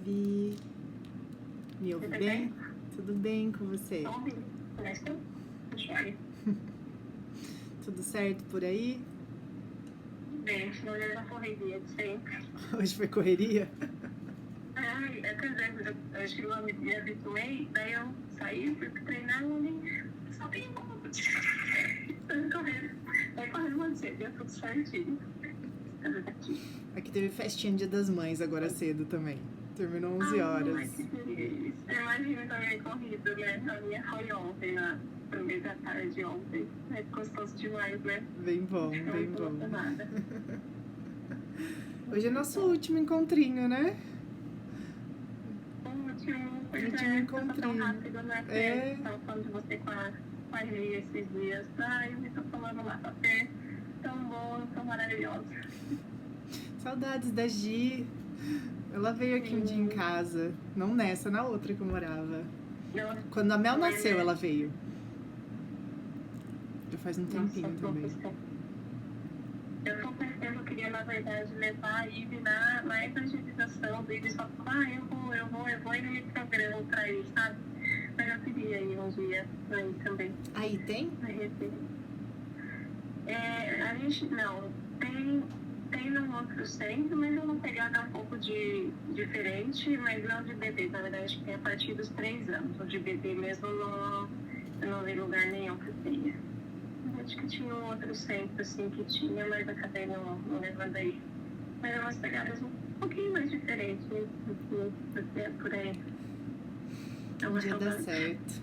Gabi. Me ouve Tudo bem? bem? Tudo bem com você? Mas tudo jóia. Tudo certo por aí? Bem, olhando a correria de sempre. Hoje foi correria? Ai, quer dizer, eu acho que eu me habituei, daí eu saí, fui treinar e só tem como. Vai correndo você, deu tudo certinho. Aqui teve festinha Dia das Mães agora cedo também. Terminou 11 horas. Que delícia. Eu imagino também corrido, né? A minha foi ontem, no meio da tarde ontem. É gostoso demais, né? Bem bom, bem bom. Nada. Hoje é nosso último encontrinho, né? Último encontrinho. Tão rápido, né? É. Tava falando de você com a Ri esses dias. Ai, eu tô falando lá pra você. Tão boa, tão maravilhosa. Saudades da Gi. Ela veio aqui um dia em casa. Não nessa, na outra que eu morava. Quando a Mel nasceu, ela veio. Já faz um tempinho também. Eu tô pensando, eu queria, na verdade, levar a Ivy na evangelização do Ivy, só falar, eu vou e me programo pra ir, sabe? Mas eu queria ir um dia aí também. Aí tem? A gente, não, tem num outro centro, mas é uma pegada um pouco diferente, mas não de bebê, na verdade, acho que é a partir dos 3 anos, ou de bebê mesmo, eu não vi lugar nenhum que tenha. Acho que tinha um outro centro, assim, que tinha, mas acabei não levando aí. Mas é umas pegadas um pouquinho mais diferentes, por aí. Um dia dá certo.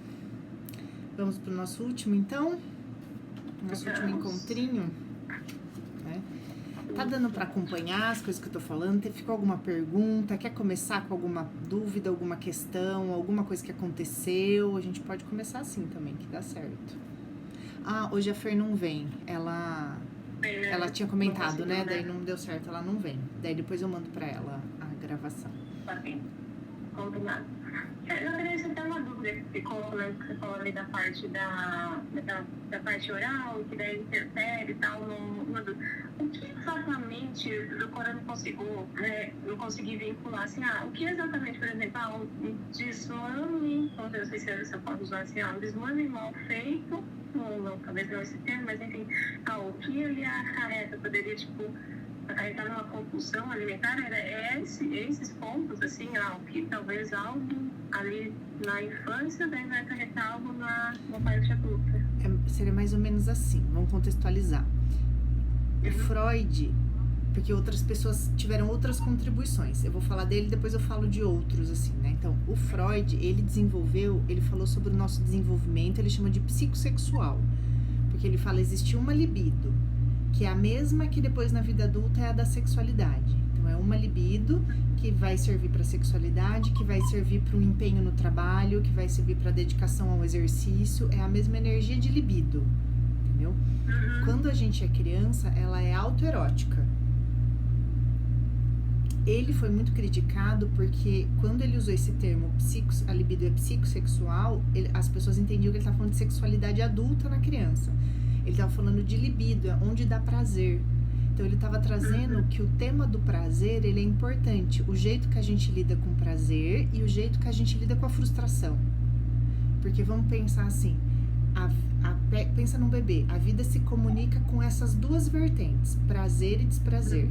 Vamos pro nosso último, então? Nosso último encontrinho. Né? Tá dando pra acompanhar as coisas que eu tô falando? Ficou alguma pergunta? Quer começar com alguma dúvida, alguma questão, alguma coisa que aconteceu? A gente pode começar assim também, que dá certo. Ah, hoje a Fer não vem. Ela tinha comentado, né? Daí não deu certo, ela não vem. Daí depois eu mando pra ela a gravação. Combinado. Na verdade, você tem uma dúvida que ficou, né? Que você falou ali da parte da parte oral, que daí interfere e tal. O que exatamente, agora eu não consegui vincular, assim, o que exatamente, por exemplo, um desmame, não sei se eu posso usar assim, um desmame mal feito, não, talvez não esse termo, mas enfim, o que ele acarreta, poderia, tipo, acarretar numa compulsão alimentar, esses pontos, assim, o que talvez algo ali na infância, daí vai acarretar algo na parte adulta. Seria mais ou menos assim, vamos contextualizar. O Freud, porque outras pessoas tiveram outras contribuições, eu vou falar dele, depois eu falo de outros, assim, né? Então, o Freud, ele falou sobre o nosso desenvolvimento, ele chama de psicossexual, porque ele fala, existe uma libido, que é a mesma que depois na vida adulta é a da sexualidade. Então, é uma libido que vai servir para sexualidade, que vai servir para um empenho no trabalho, que vai servir para dedicação ao exercício, é a mesma energia de libido, entendeu? Quando a gente é criança, ela é autoerótica. Ele foi muito criticado porque quando ele usou esse termo, a libido é psicossexual, as pessoas entendiam que ele estava falando de sexualidade adulta na criança. Ele estava falando de libido, onde dá prazer. Então ele estava trazendo que o tema do prazer, ele é importante. O jeito que a gente lida com prazer e o jeito que a gente lida com a frustração. Porque vamos pensar assim, pensa num bebê, a vida se comunica com essas duas vertentes, prazer e desprazer.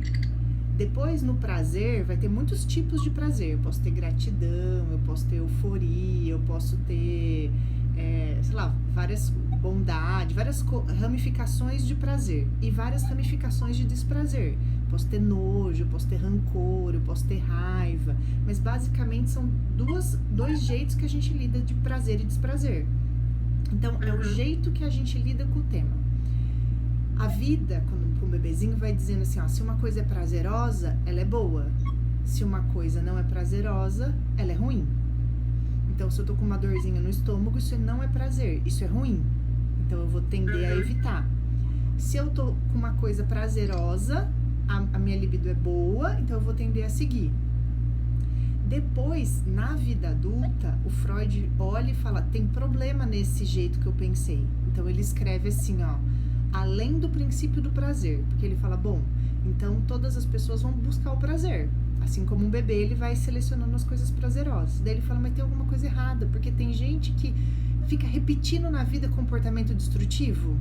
Depois, no prazer, vai ter muitos tipos de prazer. Eu posso ter gratidão, eu posso ter euforia, eu posso ter, várias bondade, várias ramificações de prazer e várias ramificações de desprazer. Eu posso ter nojo, eu posso ter rancor, eu posso ter raiva, mas basicamente são dois jeitos que a gente lida de prazer e desprazer. Então, é o jeito que a gente lida com o tema. A vida, quando um bebezinho vai dizendo assim, se uma coisa é prazerosa, ela é boa. Se uma coisa não é prazerosa, ela é ruim. Então, se eu tô com uma dorzinha no estômago, isso não é prazer, isso é ruim. Então, eu vou tender a evitar. Se eu tô com uma coisa prazerosa, a minha libido é boa, então eu vou tender a seguir. Depois, na vida adulta, o Freud olha e fala, tem problema nesse jeito que eu pensei. Então, ele escreve assim, além do princípio do prazer. Porque ele fala, então todas as pessoas vão buscar o prazer. Assim como um bebê, ele vai selecionando as coisas prazerosas. Daí ele fala, mas tem alguma coisa errada, porque tem gente que fica repetindo na vida comportamento destrutivo.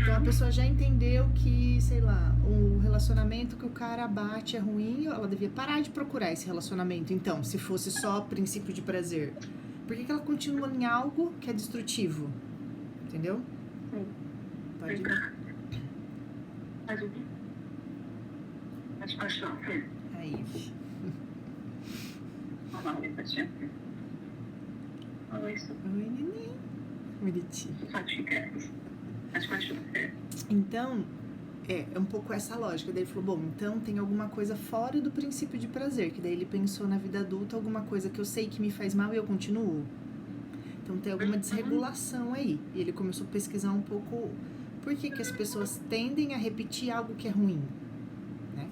Então a pessoa já entendeu que, sei lá, o relacionamento que o cara bate é ruim, ela devia parar de procurar esse relacionamento. Então, se fosse só princípio de prazer, por que ela continua em algo que é destrutivo? Entendeu? Sim. Pode ir. Pode ir. Pode continuar. Aí. Oi, Patinha. Oi, neném. Bonitinho. Pode ficar. Pode continuar. Então, é um pouco essa lógica. Daí ele falou, bom, então tem alguma coisa fora do princípio de prazer, que daí ele pensou na vida adulta, alguma coisa que eu sei que me faz mal e eu continuo. Então tem alguma desregulação aí. E ele começou a pesquisar um pouco por que as pessoas tendem a repetir algo que é ruim, né?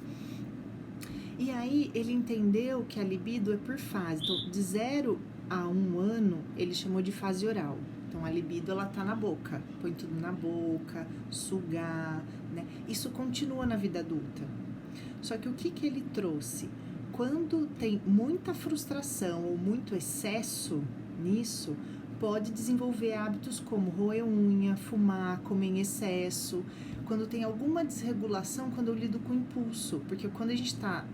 E aí ele entendeu que a libido é por fase. Então, de 0 a 1 ano, ele chamou de fase oral. Então, a libido, ela tá na boca. Põe tudo na boca, sugar, né? Isso continua na vida adulta. Só que o que ele trouxe? Quando tem muita frustração ou muito excesso nisso, pode desenvolver hábitos como roer unha, fumar, comer em excesso. Quando tem alguma desregulação, quando eu lido com impulso. Porque quando a gente tá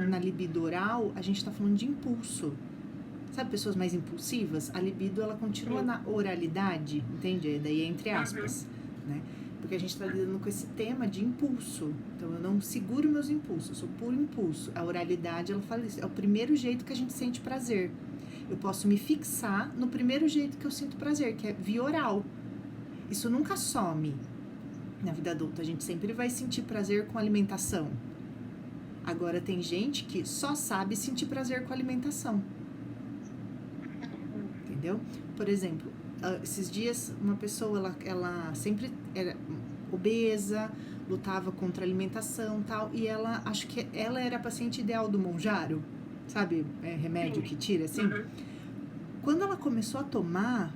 na libido oral, a gente tá falando de impulso. Sabe, pessoas mais impulsivas? A libido, ela continua na oralidade, entende? Daí é entre aspas, né? Porque a gente tá lidando com esse tema de impulso. Então, eu não seguro meus impulsos, eu sou puro impulso. A oralidade, ela fala isso, é o primeiro jeito que a gente sente prazer. Eu posso me fixar no primeiro jeito que eu sinto prazer, que é via oral. Isso nunca some na vida adulta. A gente sempre vai sentir prazer com alimentação. Agora, tem gente que só sabe sentir prazer com alimentação. Entendeu? Por exemplo, esses dias uma pessoa, ela sempre era obesa, lutava contra a alimentação e tal, e ela, acho que ela era a paciente ideal do Mounjaro, sabe? Remédio que tira, assim. Quando ela começou a tomar,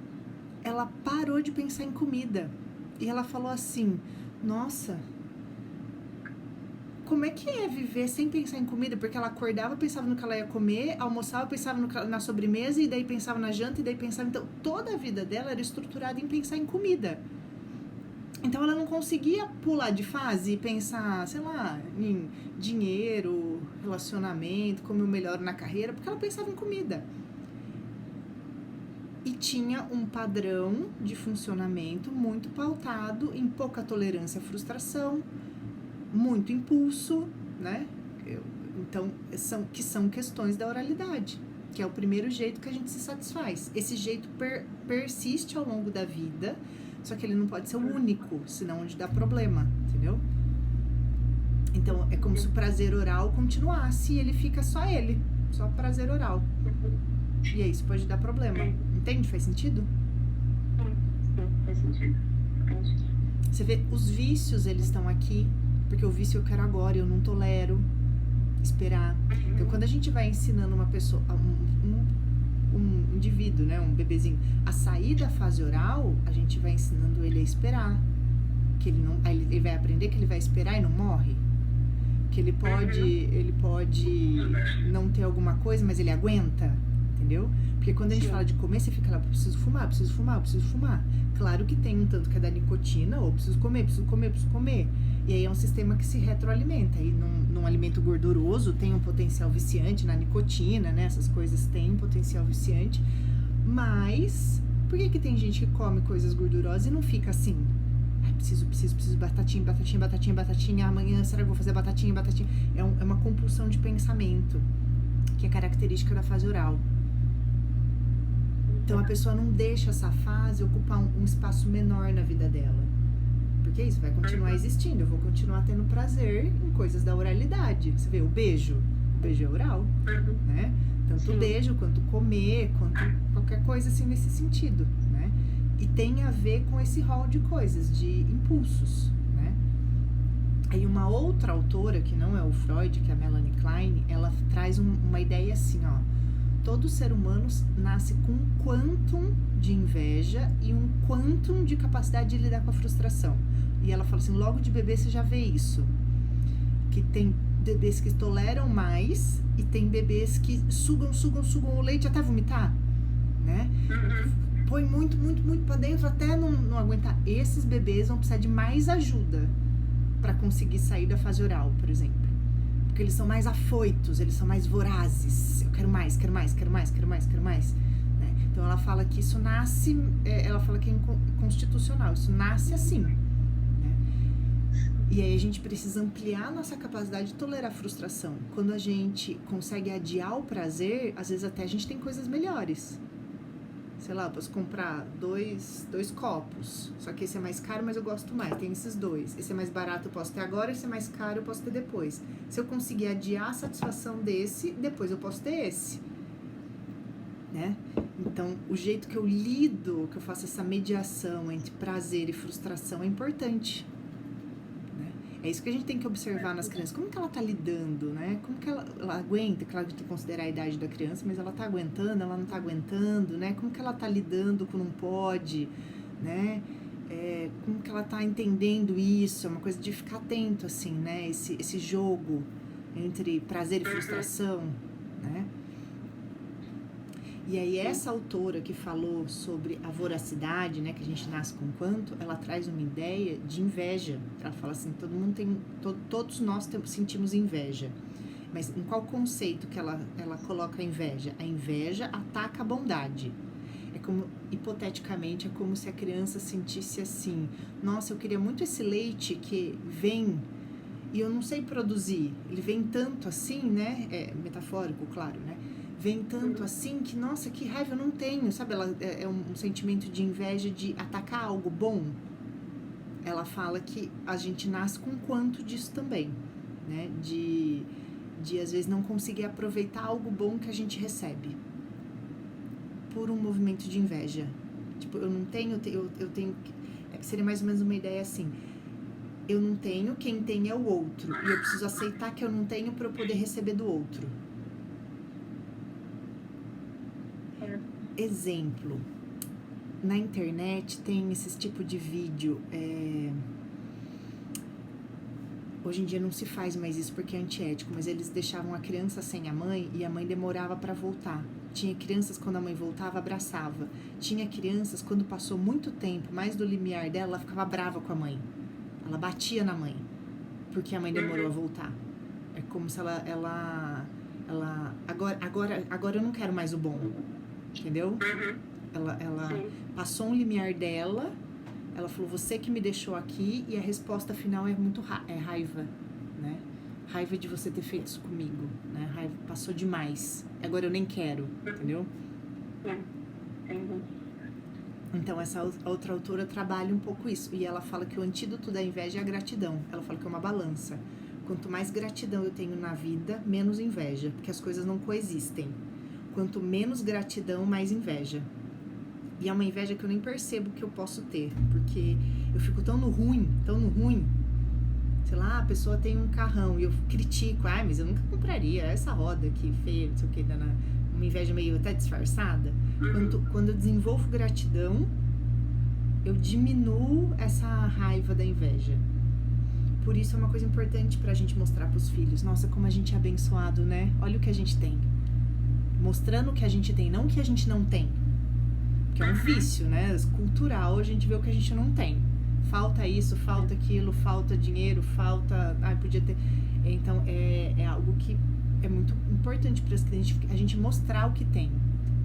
ela parou de pensar em comida. E ela falou assim, nossa, como é que é viver sem pensar em comida? Porque ela acordava, pensava no que ela ia comer, almoçava, pensava na sobremesa, e daí pensava na janta, e daí pensava... Então, toda a vida dela era estruturada em pensar em comida. Então, ela não conseguia pular de fase e pensar, sei lá, em dinheiro, relacionamento, como eu melhoro na carreira, porque ela pensava em comida. E tinha um padrão de funcionamento muito pautado em pouca tolerância à frustração, muito impulso, né? Então, são questões da oralidade, que é o primeiro jeito que a gente se satisfaz. Esse jeito persiste ao longo da vida, só que ele não pode ser o único, senão onde dá problema, entendeu? Então, é como se o prazer oral continuasse e ele fica só prazer oral. E aí, isso pode dar problema. Entende? Faz sentido? Sim, faz sentido. Você vê, os vícios, eles estão aqui, porque o vício eu quero agora, eu não tolero esperar. Então, quando a gente vai ensinando uma pessoa, um indivíduo, né, um bebezinho, a sair da fase oral, a gente vai ensinando ele a esperar. Que ele vai aprender que ele vai esperar e não morre. Que ele pode não ter alguma coisa, mas ele aguenta, entendeu? Porque quando a gente fala de comer, você fica lá, preciso fumar. Claro que tem um tanto que é da nicotina, ou preciso comer. E aí é um sistema que se retroalimenta. E num alimento gorduroso tem um potencial viciante, na nicotina, né? Essas coisas têm um potencial viciante. Mas, por que tem gente que come coisas gordurosas e não fica assim? Ai, preciso, batatinha. Amanhã, será que eu vou fazer batatinha? É uma compulsão de pensamento, que é característica da fase oral. Então, a pessoa não deixa essa fase ocupar um espaço menor na vida dela. Porque isso vai continuar existindo. Eu vou continuar tendo prazer em coisas da oralidade. Você vê, o beijo é oral, né? Tanto o beijo, quanto comer, quanto qualquer coisa assim nesse sentido, né? E tem a ver com esse rol de coisas, de impulsos, né? Aí uma outra autora, que não é o Freud, que é a Melanie Klein, ela traz uma ideia assim, ó. Todo ser humano nasce com um quantum de inveja e um quantum de capacidade de lidar com a frustração. E ela fala assim, logo de bebê você já vê isso. Que tem bebês que toleram mais e tem bebês que sugam o leite até vomitar, né? Põe muito pra dentro até não aguentar. Esses bebês vão precisar de mais ajuda para conseguir sair da fase oral, por exemplo. Porque eles são mais afoitos, eles são mais vorazes. Eu quero mais. Né? Então ela fala que isso nasce, ela fala que é inconstitucional, isso nasce assim. Né? E aí a gente precisa ampliar a nossa capacidade de tolerar a frustração. Quando a gente consegue adiar o prazer, às vezes até a gente tem coisas melhores. Sei lá, eu posso comprar dois copos, só que esse é mais caro, mas eu gosto mais, tem esses dois. Esse é mais barato, eu posso ter agora, esse é mais caro, eu posso ter depois. Se eu conseguir adiar a satisfação desse, depois eu posso ter esse, né? Então, o jeito que eu lido, que eu faço essa mediação entre prazer e frustração é importante. É isso que a gente tem que observar nas crianças. Como que ela tá lidando, né? Como que ela aguenta, claro que tem que considerar a idade da criança, mas ela tá aguentando, ela não tá aguentando, né? Como que ela tá lidando com não pode, né? Como que ela tá entendendo isso? É uma coisa de ficar atento, assim, né? Esse jogo entre prazer e frustração, né? E aí essa autora que falou sobre a voracidade, né, que a gente nasce com quanto, ela traz uma ideia de inveja. Ela fala assim, todos nós sentimos inveja. Mas em qual conceito que ela coloca a inveja? A inveja ataca a bondade. É como, hipoteticamente, é como se a criança sentisse assim, nossa, eu queria muito esse leite que vem e eu não sei produzir. Ele vem tanto assim, né, metafórico, claro, né? Vem tanto assim que, nossa, que raiva eu não tenho, sabe? Ela é um sentimento de inveja de atacar algo bom. Ela fala que a gente nasce com quanto disso também, né? De às vezes não conseguir aproveitar algo bom que a gente recebe por um movimento de inveja. Tipo, eu não tenho, eu tenho, seria mais ou menos uma ideia assim, eu não tenho, quem tem é o outro, e eu preciso aceitar que eu não tenho para eu poder receber do outro. Exemplo, na internet tem esse tipo de vídeo, hoje em dia não se faz mais isso porque é antiético, mas eles deixavam a criança sem a mãe e a mãe demorava para voltar. Tinha crianças, quando a mãe voltava, abraçava. Tinha crianças, quando passou muito tempo, mais do limiar dela, ela ficava brava com a mãe. Ela batia na mãe, porque a mãe demorou a voltar. É como se ela agora eu não quero mais o bom. Entendeu? Ela passou um limiar dela, ela falou, você que me deixou aqui, e a resposta final é muito raiva, né? Raiva de você ter feito isso comigo, né? Raiva, passou demais, agora eu nem quero, entendeu? Então essa outra autora trabalha um pouco isso, e ela fala que o antídoto da inveja é a gratidão. Ela fala que é uma balança. Quanto mais gratidão eu tenho na vida, menos inveja, porque as coisas não coexistem. Quanto menos gratidão, mais inveja. E é uma inveja que eu nem percebo que eu posso ter, porque eu fico tão no ruim, sei lá, a pessoa tem um carrão e eu critico, mas eu nunca compraria essa roda aqui feia, não sei o que, uma inveja meio até disfarçada. Quando eu desenvolvo gratidão, eu diminuo essa raiva da inveja. Por isso é uma coisa importante pra gente mostrar pros filhos, nossa, como a gente é abençoado, né? Olha o que a gente tem. Mostrando o que a gente tem, não o que a gente não tem. Que é um vício, né? Cultural, a gente vê o que a gente não tem. Falta isso, falta aquilo, falta dinheiro, falta... podia ter... Então, é algo que é muito importante para a gente mostrar o que tem.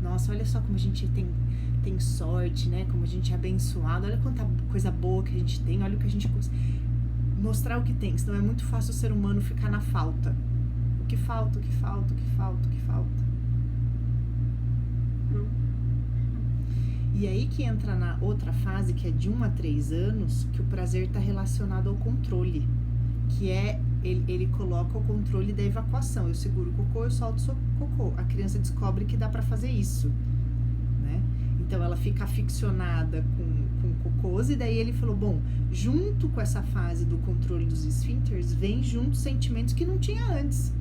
Nossa, olha só como a gente tem sorte, né? Como a gente é abençoado. Olha quanta coisa boa que a gente tem. Olha o que a gente... Mostrar o que tem. Senão é muito fácil o ser humano ficar na falta. O que falta, o que falta, o que falta, o que falta. E aí que entra na outra fase, que é de 1 a 3 anos, que o prazer está relacionado ao controle, que é, ele coloca o controle da evacuação. Eu seguro o cocô, eu solto o cocô. A criança descobre que dá para fazer isso, né? Então ela fica aficionada com cocôs, e daí ele falou, bom, junto com essa fase do controle dos esfíncteres, vem junto sentimentos que não tinha antes,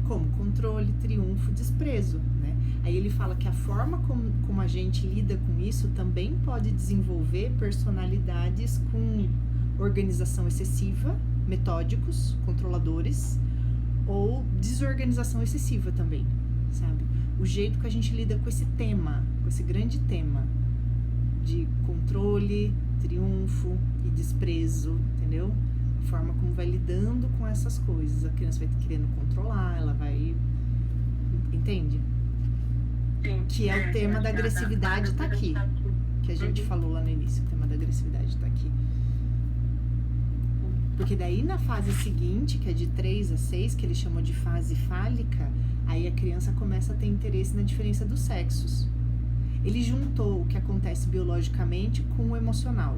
como controle, triunfo, desprezo, né? Aí ele fala que a forma como a gente lida com isso também pode desenvolver personalidades com organização excessiva, metódicos, controladores, ou desorganização excessiva também, sabe? O jeito que a gente lida com esse tema, com esse grande tema de controle, triunfo e desprezo, entendeu? A forma como vai lidando com essas coisas. A criança vai querendo controlar, ela vai... Entende? Sim. Que é o tema da agressividade, tá aqui. Que a gente falou lá no início, o tema da agressividade tá aqui. Porque daí na fase seguinte, que é de 3 a 6, que ele chamou de fase fálica, aí a criança começa a ter interesse na diferença dos sexos. Ele juntou o que acontece biologicamente com o emocional.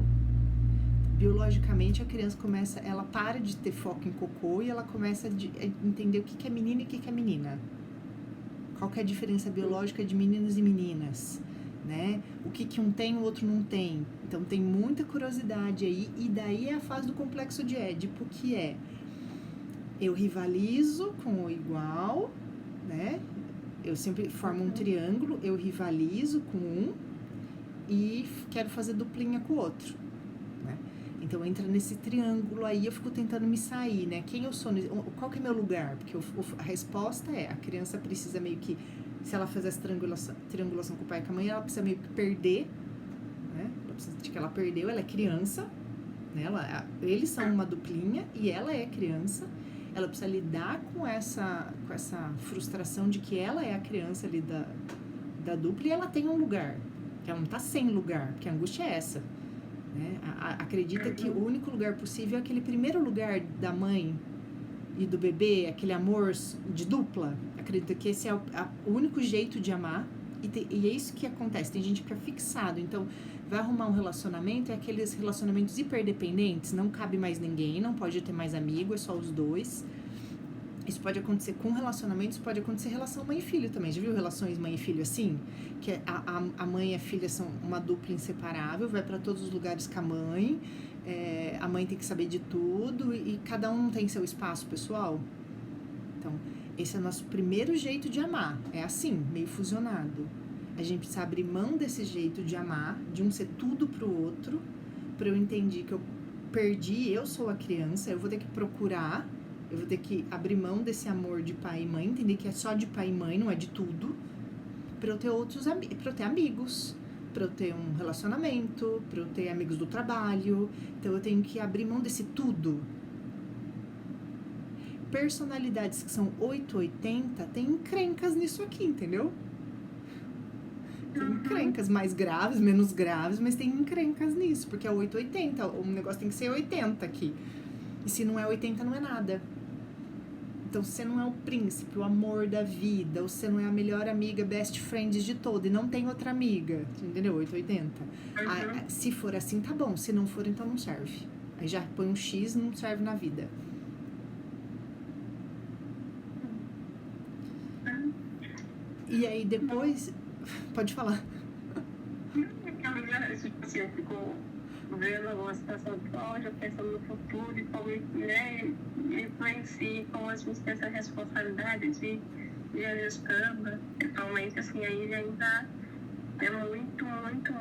Biologicamente a criança começa, ela para de ter foco em cocô e ela começa a entender o que é menino e o que é menina. Qual que é a diferença biológica de meninos e meninas, né? O que um tem, o outro não tem. Então tem muita curiosidade aí, e daí é a fase do complexo de Édipo, que é eu rivalizo com o igual, né? Eu sempre formo um triângulo, eu rivalizo com um e quero fazer duplinha com o outro, né? Então entra nesse triângulo aí, eu fico tentando me sair, né? Quem eu sou, qual que é meu lugar? Porque a resposta é, a criança precisa meio que, se ela fizer essa triangulação com o pai e com a mãe, ela precisa meio que perder, né? Ela precisa de que ela perdeu, ela é criança, né? Eles são uma duplinha e ela é criança. Ela precisa lidar com essa frustração de que ela é a criança ali da dupla e ela tem um lugar, que ela não tá sem lugar, porque a angústia é essa, né? Acredita que o único lugar possível é aquele primeiro lugar da mãe e do bebê, aquele amor de dupla. Acredita que esse é o único jeito de amar, e é isso que acontece. Tem gente que fica fixado, então vai arrumar um relacionamento, é aqueles relacionamentos hiperdependentes, não cabe mais ninguém, não pode ter mais amigo, é só os dois. Isso pode acontecer com relacionamentos, pode acontecer relação mãe e filho também. Já viu relações mãe e filho assim? Que a mãe e a filha são uma dupla inseparável, vai para todos os lugares com a mãe, a mãe tem que saber de tudo e cada um tem seu espaço pessoal. Então, esse é o nosso primeiro jeito de amar, é assim, meio fusionado. A gente precisa abrir mão desse jeito de amar, de um ser tudo pro outro, para eu entender que eu perdi, eu sou a criança, eu vou ter que procurar, eu vou ter que abrir mão desse amor de pai e mãe, entender que é só de pai e mãe, não é de tudo, para eu ter para eu ter amigos, para eu ter um relacionamento, para eu ter amigos do trabalho. Então eu tenho que abrir mão desse tudo. Personalidades que são 880 tem encrencas nisso aqui, entendeu? Tem encrencas mais graves, menos graves, mas tem encrencas nisso, porque é 880, o negócio tem que ser 80 aqui. E se não é 80, não é nada. Então, se você não é o príncipe, o amor da vida, ou você não é a melhor amiga, best friend de todo, e não tem outra amiga, entendeu? 880. Se for assim, tá bom. Se não for, então não serve. Aí já põe um X, não serve na vida. E aí depois... Pode falar. Eu fico vendo alguma situação atual, já pensando no futuro e como, né, influencia, como a gente tem essa responsabilidade de ajustando. Atualmente, assim, aí ainda é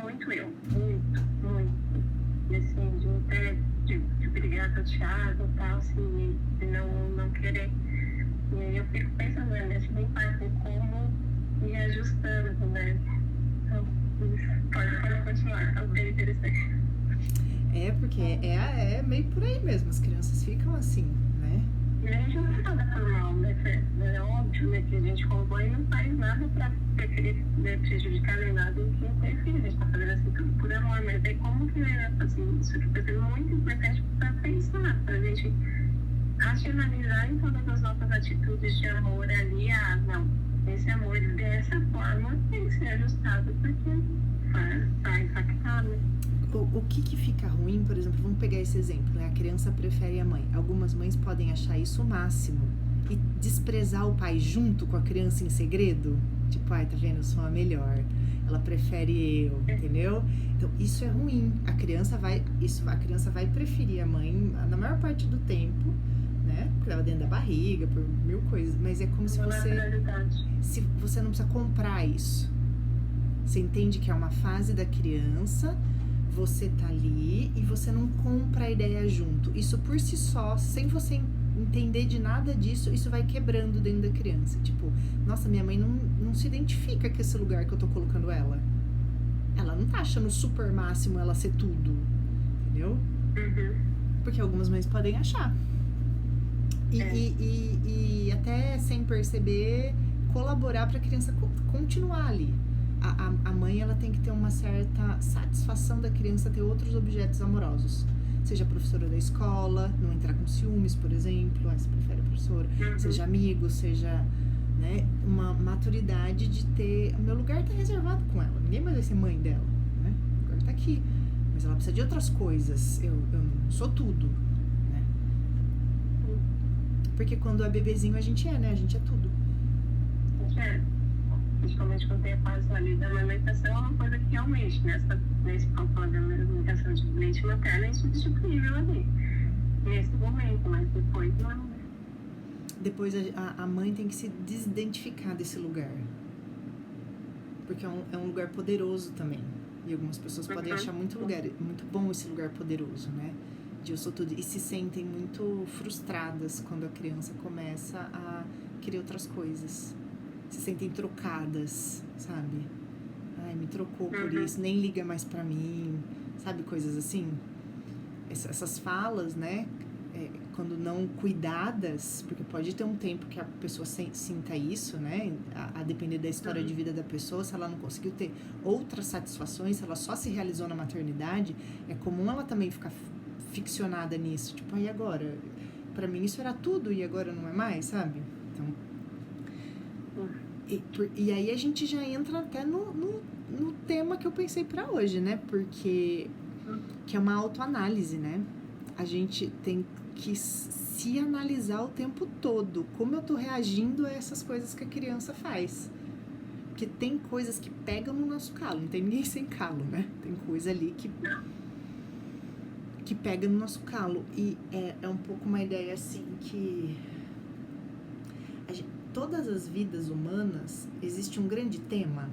muito eu. E assim, de brigar chateado e tal, assim, de não querer. E aí eu fico pensando, né, nesse bem parte de como ir ajustando, né? Então, pode continuar, é bem interessante. Porque é meio por aí mesmo, as crianças ficam assim, né? E a gente não faz nada por mal, né? É óbvio, né, que a gente como mãe não faz nada pra prejudicar nem nada em quem tem filho. A gente tá fazendo assim tudo por amor, mas é como que, né, assim, isso aqui vai ser muito importante pra pensar, pra gente racionalizar em todas as nossas atitudes de amor ali. Não, esse amor dessa forma tem que ser ajustado, porque vai impactar, né? O que fica ruim, por exemplo, vamos pegar esse exemplo, né? A criança prefere a mãe. Algumas mães podem achar isso o máximo e desprezar o pai junto com a criança em segredo. Tipo, tá vendo? Eu sou a melhor. Ela prefere eu, entendeu? Então, isso é ruim. A criança vai preferir a mãe na maior parte do tempo, né? Porque ela dentro da barriga, por mil coisas. Mas é como se você não precisa comprar isso. Você entende que é uma fase da criança, você tá ali e você não compra a ideia junto. Isso por si só, sem você entender de nada disso, isso vai quebrando dentro da criança. Tipo, nossa, minha mãe não se identifica com esse lugar que eu tô colocando ela. Ela não tá achando super máximo ela ser tudo, entendeu? Porque algumas mães podem achar. E até sem perceber, colaborar para a criança continuar ali. A mãe, ela tem que ter uma certa satisfação da criança ter outros objetos amorosos. Seja professora da escola, não entrar com ciúmes, por exemplo, você prefere a professora, seja amigo, seja, né, uma maturidade de ter... O meu lugar tá reservado com ela, ninguém mais vai ser mãe dela, né? O lugar tá aqui, mas ela precisa de outras coisas, eu não sou tudo, né? Porque quando é bebezinho a gente é, né? A gente é tudo. Principalmente quando tem a fase ali da amamentação, é uma coisa que realmente, nesse campo da amamentação de leite materno, é insubstituível ali, nesse momento, mas depois não. Depois a mãe tem que se desidentificar desse lugar, porque é um lugar poderoso também, e algumas pessoas podem achar muito bom esse lugar poderoso, né? De eu sou tudo, e se sentem muito frustradas quando a criança começa a querer outras coisas. Se sentem trocadas, sabe? Ai, me trocou por isso, nem liga mais pra mim, sabe? Coisas assim. Essas falas, né? Quando não cuidadas, porque pode ter um tempo que a pessoa sinta isso, né? A depender da história de vida da pessoa, se ela não conseguiu ter outras satisfações, se ela só se realizou na maternidade, é comum ela também ficar ficcionada nisso. Tipo, e agora? Pra mim isso era tudo e agora não é mais, sabe? Então... E aí a gente já entra até no tema que eu pensei pra hoje, né? Porque que é uma autoanálise, né? A gente tem que se analisar o tempo todo. Como eu tô reagindo a essas coisas que a criança faz. Porque tem coisas que pegam no nosso calo. Não tem ninguém sem calo, né? Tem coisa ali que pega no nosso calo. E é um pouco uma ideia assim que... Todas as vidas humanas, existe um grande tema.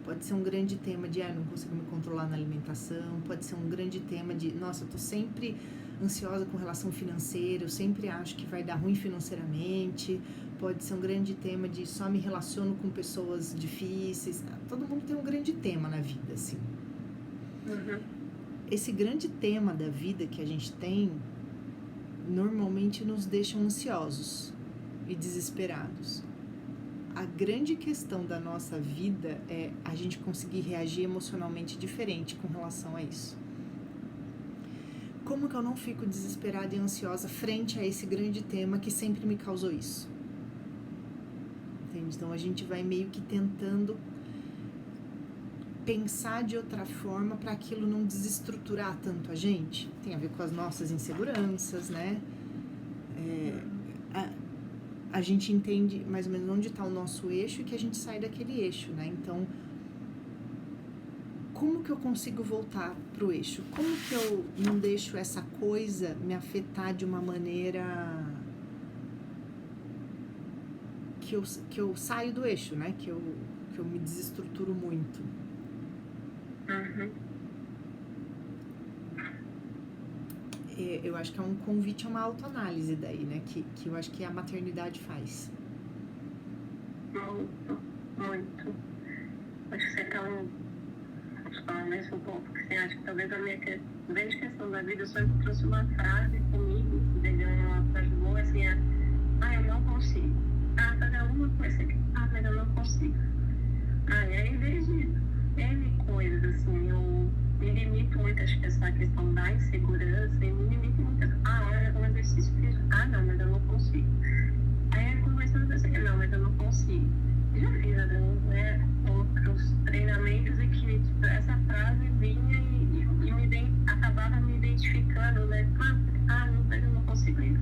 Pode ser um grande tema de, não consigo me controlar na alimentação. Pode ser um grande tema de, nossa, eu tô sempre ansiosa com relação financeira, eu sempre acho que vai dar ruim financeiramente. Pode ser um grande tema de só me relaciono com pessoas difíceis. Todo mundo tem um grande tema na vida, assim. Esse grande tema da vida que a gente tem, normalmente nos deixa ansiosos e desesperados. A grande questão da nossa vida é a gente conseguir reagir emocionalmente diferente com relação a isso. Como que eu não fico desesperada e ansiosa frente a esse grande tema que sempre me causou isso? Entende? Então a gente vai meio que tentando pensar de outra forma para aquilo não desestruturar tanto a gente. Tem a ver com as nossas inseguranças, né? A gente entende mais ou menos onde está o nosso eixo e que a gente sai daquele eixo, né? Então, como que eu consigo voltar pro eixo? Como que eu não deixo essa coisa me afetar de uma maneira que eu saio do eixo, né? Que eu me desestruturo muito. Eu acho que é um convite a uma autoanálise daí, né? Que eu acho que a maternidade faz. Muito. Acho que você tá falando mesmo um pouco, porque você acha que talvez a minha grande questão da vida, eu só trouxe uma frase comigo, entendeu? Uma frase boa, assim, eu não consigo. Fazer alguma coisa aqui. Mas eu não consigo. E aí, desde N coisas, assim, eu me limito muito, acho que essa questão da insegurança, e me limito muito. Olha, um exercício físico. Não, mas eu não consigo. Aí eu comecei a pensar, não, mas eu não consigo. Já fiz, né, outros treinamentos e que tipo, essa frase vinha e acabava me identificando, né? Não, mas eu não consigo isso.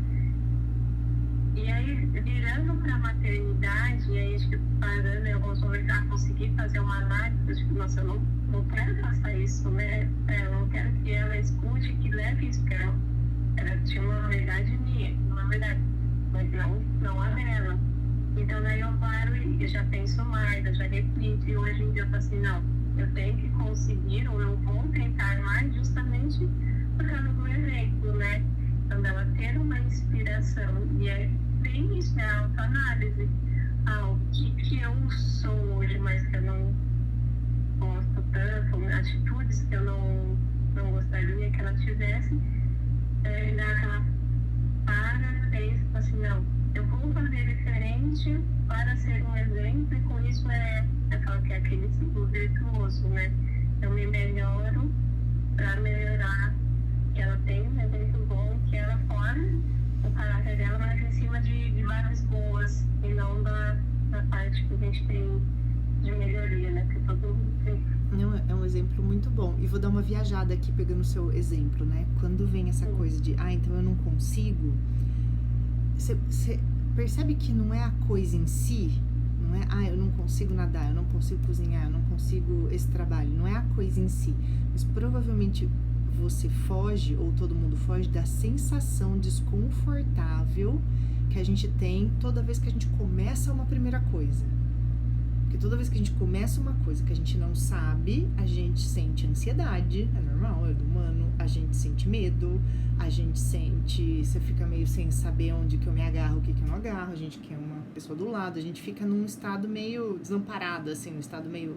E aí, virando para a maternidade, e aí, tipo, parando em alguns momentos, conseguir fazer uma análise, tipo, nossa, eu não quero passar isso, né? Eu não quero que ela escute, que leve isso, porque ela tinha uma verdade minha, uma verdade, mas não a dela. Então, daí eu paro e eu já penso mais, eu já reflito, e hoje em dia eu falo assim, não, eu tenho que conseguir, ou eu vou tentar mais, justamente por causa do exemplo, né? questão dela ter uma inspiração, e é bem isso, é a autoanálise. O que eu sou hoje, mas que eu não gosto tanto, atitudes que eu não gostaria que ela tivesse, dar aquela pensa assim, não, eu vou fazer diferente para ser um exemplo, e com isso que é aquele ciclo virtuoso, né? Eu me melhoro para melhorar, que ela tem um exemplo bom, que ela forma o caráter dela, mas em cima de várias boas, e não da parte que a gente tem de melhoria, né? Que todo mundo tem. Não, é um exemplo muito bom. E vou dar uma viajada aqui pegando o seu exemplo, né? Quando vem essa coisa de, então eu não consigo, você percebe que não é a coisa em si, não é, eu não consigo nadar, eu não consigo cozinhar, eu não consigo esse trabalho, não é a coisa em si, mas provavelmente você foge, ou todo mundo foge, da sensação desconfortável que a gente tem toda vez que a gente começa uma primeira coisa. Porque toda vez que a gente começa uma coisa que a gente não sabe, a gente sente ansiedade, é normal, é do humano, a gente sente medo, a gente sente, você fica meio sem saber onde que eu me agarro, o que que eu não agarro, a gente quer uma pessoa do lado, a gente fica num estado meio desamparado, assim, num estado meio,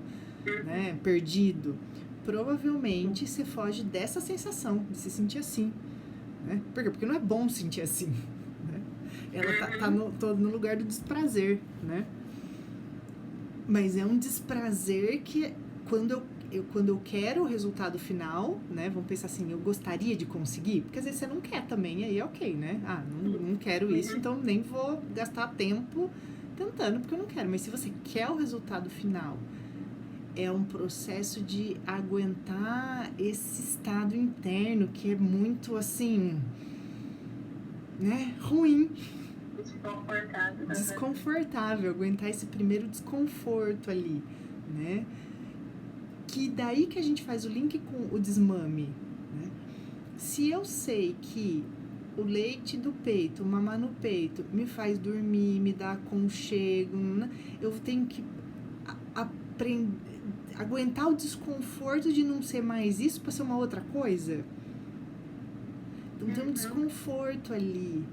né, perdido. Provavelmente você foge dessa sensação, de se sentir assim, né? Por quê? Porque não é bom sentir assim, né? Ela tá no lugar do desprazer, né? Mas é um desprazer que quando eu quero o resultado final, né? Vamos pensar assim, eu gostaria de conseguir, porque às vezes você não quer também, aí é ok, né? Não quero isso, então nem vou gastar tempo tentando, porque eu não quero. Mas se você quer o resultado final, é um processo de aguentar esse estado interno que é muito assim, né? Ruim. Desconfortável, aguentar esse primeiro desconforto ali, né? Que daí que a gente faz o link com o desmame, né? Se eu sei que o leite do peito, o mamar no peito, me faz dormir, me dá aconchego, né? Eu tenho que aprender, aguentar o desconforto de não ser mais isso para ser uma outra coisa. Então tem um desconforto ali,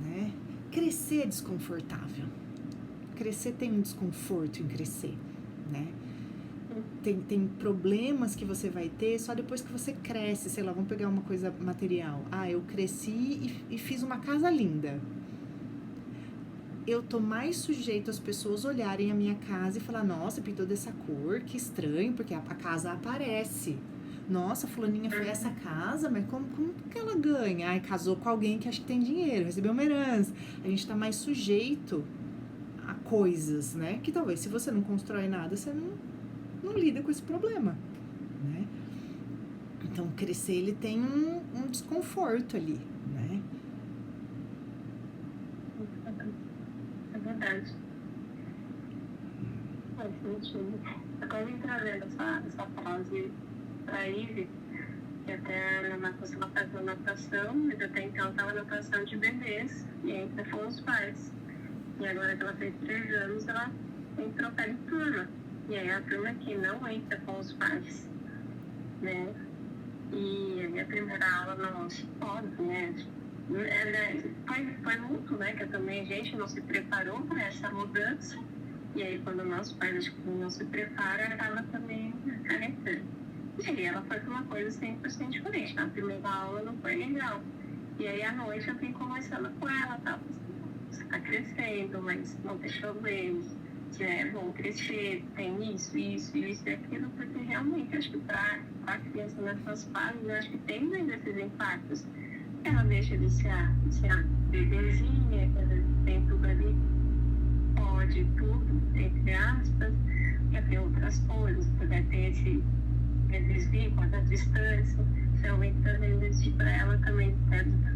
né? Crescer é desconfortável. Crescer tem um desconforto em crescer, né? Tem problemas que você vai ter só depois que você cresce. Sei lá, vamos pegar uma coisa material. Eu cresci e fiz uma casa linda. Eu tô mais sujeito às pessoas olharem a minha casa e falar, nossa, pintou dessa cor, que estranho, porque a casa aparece. Nossa, fulaninha foi essa casa, mas como que ela ganha? Casou com alguém que acha que tem dinheiro, recebeu uma herança. A gente tá mais sujeito a coisas, né? Que talvez se você não constrói nada, você não lida com esse problema, né? Então, crescer, ele tem um desconforto ali, né? É verdade. Faz sentido. Agora vem trazendo essa frase pra Ivy, que até na natação, ela faz uma natação, mas até então estava natação de bebês, e entra com os pais. E agora que ela fez 3 anos, ela tem que trocar de turma. E aí a turma que não entra com os pais, né? E a minha primeira aula não se pode, né? Foi muito, né? Que também a gente não se preparou para essa mudança. E aí quando nossos pais acho que não se preparam, ela também carecendo. E aí ela foi uma coisa 100% diferente. Na primeira aula não foi legal. E aí à noite eu fui conversando com ela, tá? Você tá crescendo, mas não tem problemas. É bom crescer, tem isso e aquilo, porque realmente acho que para a criança nessas fases, eu acho que tem mais esses impactos. Ela deixa de ser a bebezinha, que tem tudo ali, pode tudo, entre aspas, quer ter outras coisas, vai ter esse desvio com a distância, se aumentando investir para ela também,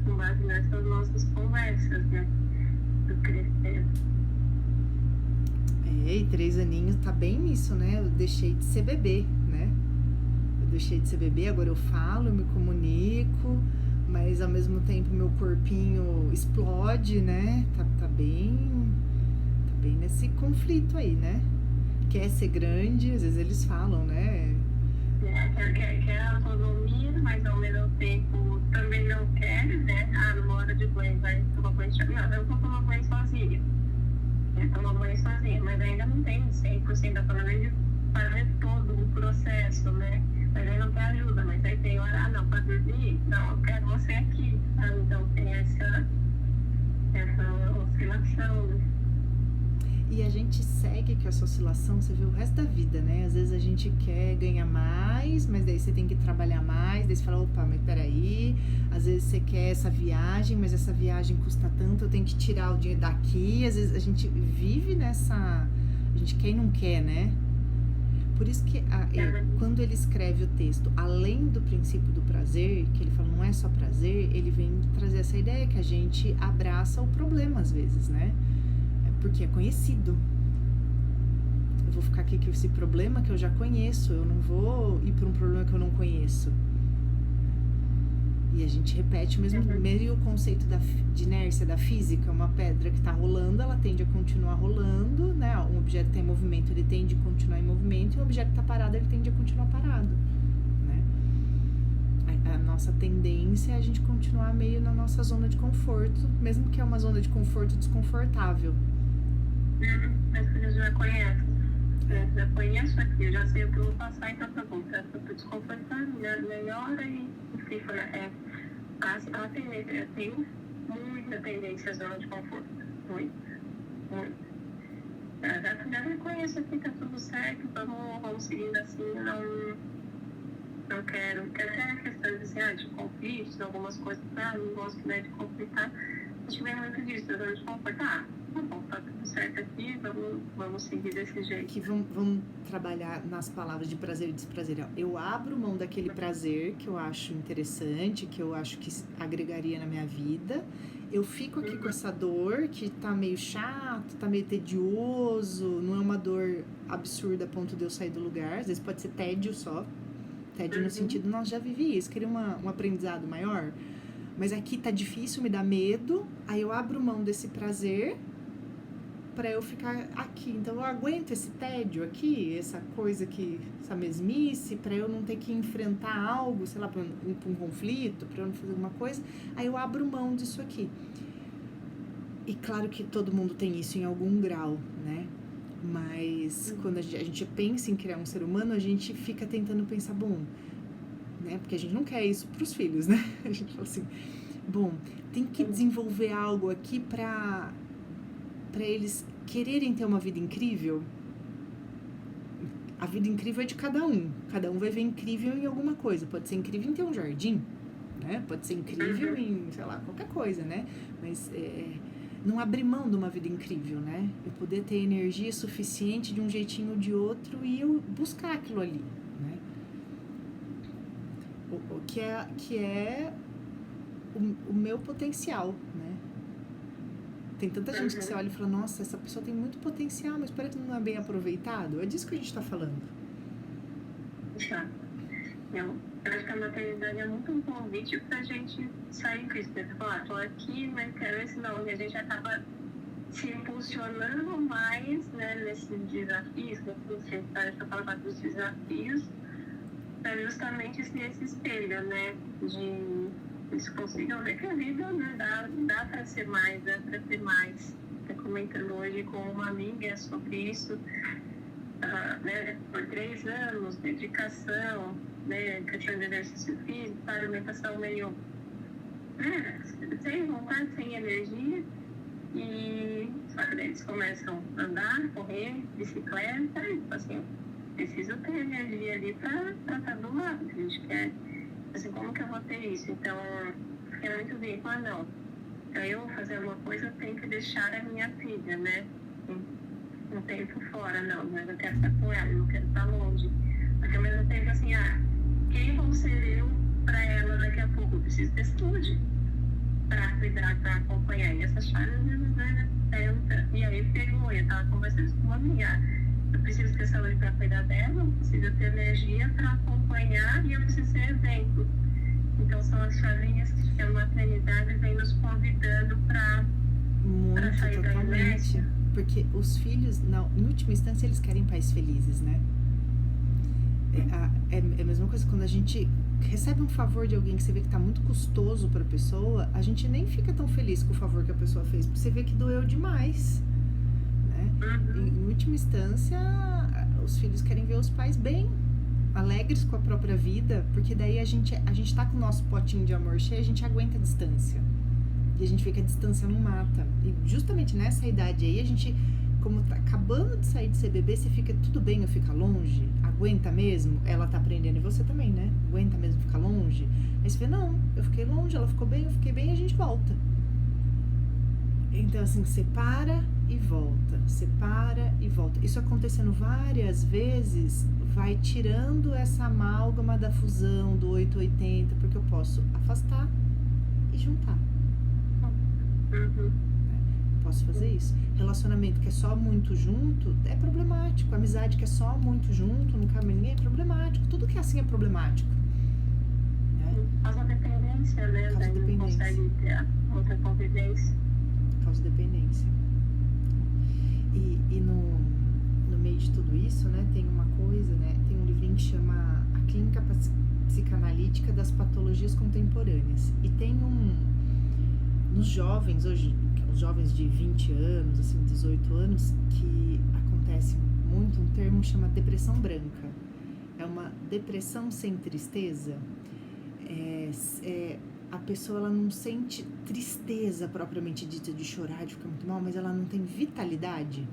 com base nessas nossas conversas, né, do crescer. E 3 aninhos tá bem nisso, né? Eu deixei de ser bebê, né? Eu deixei de ser bebê, agora eu falo, eu me comunico, mas ao mesmo tempo meu corpinho explode, né? Tá bem nesse conflito aí, né? Quer ser grande, às vezes eles falam, né? Quer autonomia, mas ao mesmo tempo também não quer, né? Numa hora de banho, vai tomar banho. Não, eu vou tomar banho sozinha. Tomar banho sozinha, mas ainda não tem 100% da autonomia de fazer todo o processo, né? Mas aí não tem ajuda, mas aí tem hora, não, pra dormir, não, eu quero você aqui. Então tem essa oscilação, né? E a gente segue com essa oscilação, você vê o resto da vida, né? Às vezes a gente quer ganhar mais, mas daí você tem que trabalhar mais, daí você fala, opa, mas peraí, às vezes você quer essa viagem, mas essa viagem custa tanto, eu tenho que tirar o dinheiro daqui, às vezes a gente vive nessa, a gente quer e não quer, né? Por isso que quando ele escreve o texto, além do princípio do prazer, que ele fala não é só prazer, ele vem trazer essa ideia que a gente abraça o problema às vezes, né? Porque é conhecido. Eu vou ficar aqui com esse problema que eu já conheço, eu não vou ir para um problema que eu não conheço. E a gente repete o mesmo meio conceito de inércia da física, uma pedra que está rolando, ela tende a continuar rolando, né? Um objeto que está em movimento, ele tende a continuar em movimento, e um objeto que está parado, ele tende a continuar parado, né? A nossa tendência é a gente continuar meio na nossa zona de conforto, mesmo que é uma zona de conforto desconfortável. Mas que eu já conheço. Eu já conheço aqui, eu já sei o que eu vou passar, então tá bom. Eu tô desconfortável, melhora e fica, né? A tendência, eu tenho muita tendência à zona de conforto. Muito. Já reconheço aqui, tá tudo certo, vamos seguindo assim, não quero. Porque até a questão de conflitos, algumas coisas, não gosto, né, de conflitar. A gente vê muito disso, da zona de conforto. Tá bom, tá tudo certo aqui, vamos seguir desse jeito. Que vamos trabalhar nas palavras de prazer e desprazer. Eu abro mão daquele prazer que eu acho interessante, que eu acho que agregaria na minha vida. Eu fico aqui com essa dor que tá meio chato, tá meio tedioso, não é uma dor absurda a ponto de eu sair do lugar. Às vezes pode ser tédio só. Tédio no sentido, nossa, já vivi isso, queria um aprendizado maior. Mas aqui tá difícil, me dá medo, aí eu abro mão desse prazer pra eu ficar aqui. Então eu aguento esse tédio aqui, essa coisa que, essa mesmice, pra eu não ter que enfrentar algo, sei lá, pra um conflito, pra eu não fazer alguma coisa, aí eu abro mão disso aqui. E claro que todo mundo tem isso em algum grau, né? Mas quando a gente pensa em criar um ser humano, a gente fica tentando pensar, bom, né? Porque a gente não quer isso pros filhos, né? A gente fala assim, bom, tem que desenvolver algo aqui pra eles quererem ter uma vida incrível. A vida incrível é de cada um vai ver incrível em alguma coisa, pode ser incrível em ter um jardim, né? Pode ser incrível em, sei lá, qualquer coisa, né? Mas não abrir mão de uma vida incrível, né? Eu poder ter energia suficiente de um jeitinho ou de outro e eu buscar aquilo ali, né? O que é o meu potencial, né? Tem tanta gente que você olha e fala, nossa, essa pessoa tem muito potencial, mas parece que não é bem aproveitado. É disso que a gente tá falando. Eu acho que a maternidade é muito um convite pra gente sair com isso. Você fala, tô aqui, mas quero esse não. E a gente acaba se impulsionando mais, né, nesses desafios, essa palavra dos desafios, pra justamente ser esse espelho, né, eles consigam ver que a vida, né, dá para ser mais, dá para ter mais. Estou comentando hoje com uma amiga sobre isso, né, por 3 anos, dedicação, né, questão de exercício físico, alimentação meio sem vontade, sem energia, e só que daí eles começam a andar, correr, bicicleta, e assim, preciso ter energia ali para estar do lado, que a gente quer. Assim, como que eu vou ter isso? Então, fica muito bem, não. Para eu fazer alguma coisa, eu tenho que deixar a minha filha, né? Um tempo fora, não. Mas eu quero estar com ela, eu não quero estar longe. Mas ao mesmo tempo, assim, quem vou ser eu para ela daqui a pouco? Eu preciso ter saúde para cuidar, para acompanhar. E essas chaves, né? E aí, eu estava conversando com uma amiga. Eu preciso ter saúde para cuidar dela, eu preciso ter energia para acompanhar e eu preciso ser exemplo. Então são as chavinhas que a maternidade vem nos convidando para sair da inércia. Porque os filhos, em última instância, eles querem pais felizes, né? É a mesma coisa quando a gente recebe um favor de alguém que você vê que tá muito custoso pra pessoa, a gente nem fica tão feliz com o favor que a pessoa fez, porque você vê que doeu demais, né? Em última instância, os filhos querem ver os pais bem, alegres com a própria vida, porque daí a gente tá com o nosso potinho de amor cheio, a gente aguenta a distância. E a gente vê que a distância não mata. E justamente nessa idade aí, a gente, como tá acabando de sair de ser bebê, você fica, tudo bem eu ficar longe? Aguenta mesmo? Ela tá aprendendo, e você também, né? Aguenta mesmo ficar longe? Aí você vê, não, eu fiquei longe, ela ficou bem, eu fiquei bem, e a gente volta. Então, assim, separa e volta, separa e volta. Isso acontecendo várias vezes, vai tirando essa amálgama da fusão, do 880, porque eu posso afastar e juntar. Posso fazer isso. Relacionamento que é só muito junto é problemático. Amizade que é só muito junto, não cabe ninguém, é problemático. Tudo que é assim é problemático. Causa dependência, né? Causa dependência. Não consegue ter outra convivência. Causa dependência. E no meio de tudo isso, né, tem uma coisa, né? Tem um livrinho que chama A Clínica Psicanalítica das Patologias Contemporâneas. E tem nos jovens, hoje, os jovens de 20 anos, assim, 18 anos, que acontece muito um termo que chama depressão branca. É uma depressão sem tristeza. A pessoa, ela não sente tristeza propriamente dita de chorar, de ficar muito mal, mas ela não tem vitalidade.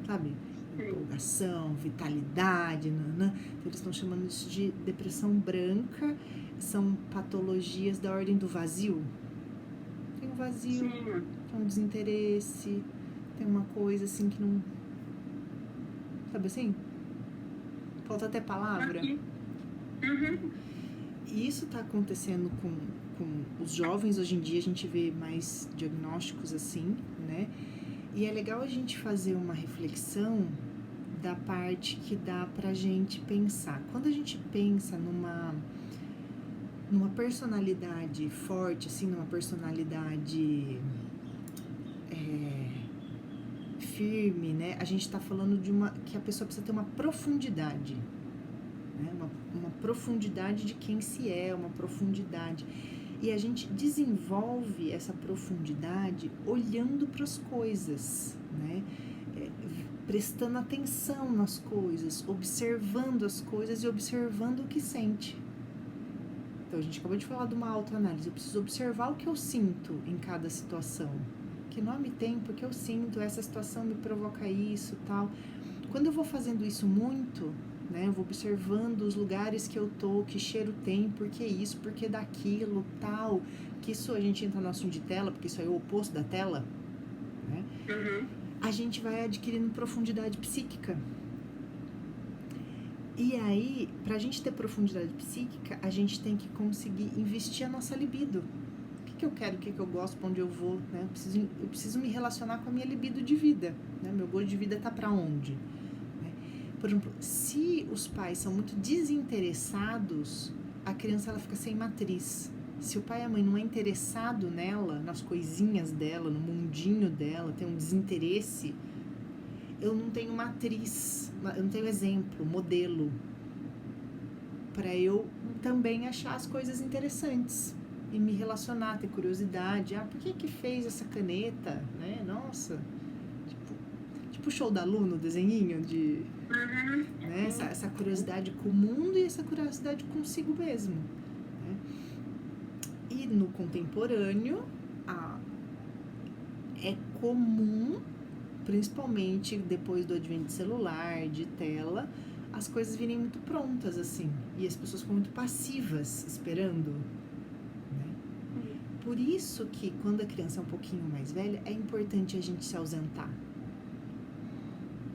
Sabe? Empolgação, vitalidade, nanã. Então, eles estão chamando isso de depressão branca. São patologias da ordem do vazio. Tem um vazio, tem um desinteresse, tem uma coisa assim que não... Sabe assim? Falta até palavra. E isso tá acontecendo com os jovens hoje em dia, a gente vê mais diagnósticos assim, né? E é legal a gente fazer uma reflexão da parte que dá pra gente pensar. Quando a gente pensa numa personalidade forte, assim, numa personalidade firme, né? A gente tá falando que a pessoa precisa ter uma profundidade, né? Uma profundidade de quem se é, uma profundidade. E a gente desenvolve essa profundidade olhando para as coisas, né? Prestando atenção nas coisas, observando as coisas e observando o que sente. Então, a gente acabou de falar de uma autoanálise. Eu preciso observar o que eu sinto em cada situação. Que nome tem, porque eu sinto, essa situação me provoca isso, tal. Quando eu vou fazendo isso muito, né, eu vou observando os lugares que eu tô, que cheiro tem, por que isso, por que daquilo, tal. Que isso a gente entra no assunto de tela, porque isso aí é o oposto da tela, né? A gente vai adquirindo profundidade psíquica. E aí, pra gente ter profundidade psíquica, a gente tem que conseguir investir a nossa libido. O que eu quero, o que eu gosto, pra onde eu vou, né? Eu preciso me relacionar com a minha libido de vida, né? Meu gosto de vida tá pra onde? Né? Por exemplo, se os pais são muito desinteressados, a criança ela fica sem matriz. Se o pai e a mãe não é interessado nela, nas coisinhas dela, no mundinho dela, tem um desinteresse, eu não tenho matriz, eu não tenho exemplo, modelo, para eu também achar as coisas interessantes e me relacionar, ter curiosidade. Por que fez essa caneta, né? Nossa, tipo o show da Lu no desenhinho de, né? Essa curiosidade com o mundo e essa curiosidade consigo mesmo, né? E no contemporâneo, é comum, principalmente depois do advento de celular, de tela, as coisas virem muito prontas, assim, e as pessoas ficam muito passivas, esperando, né? Por isso que, quando a criança é um pouquinho mais velha, é importante a gente se ausentar.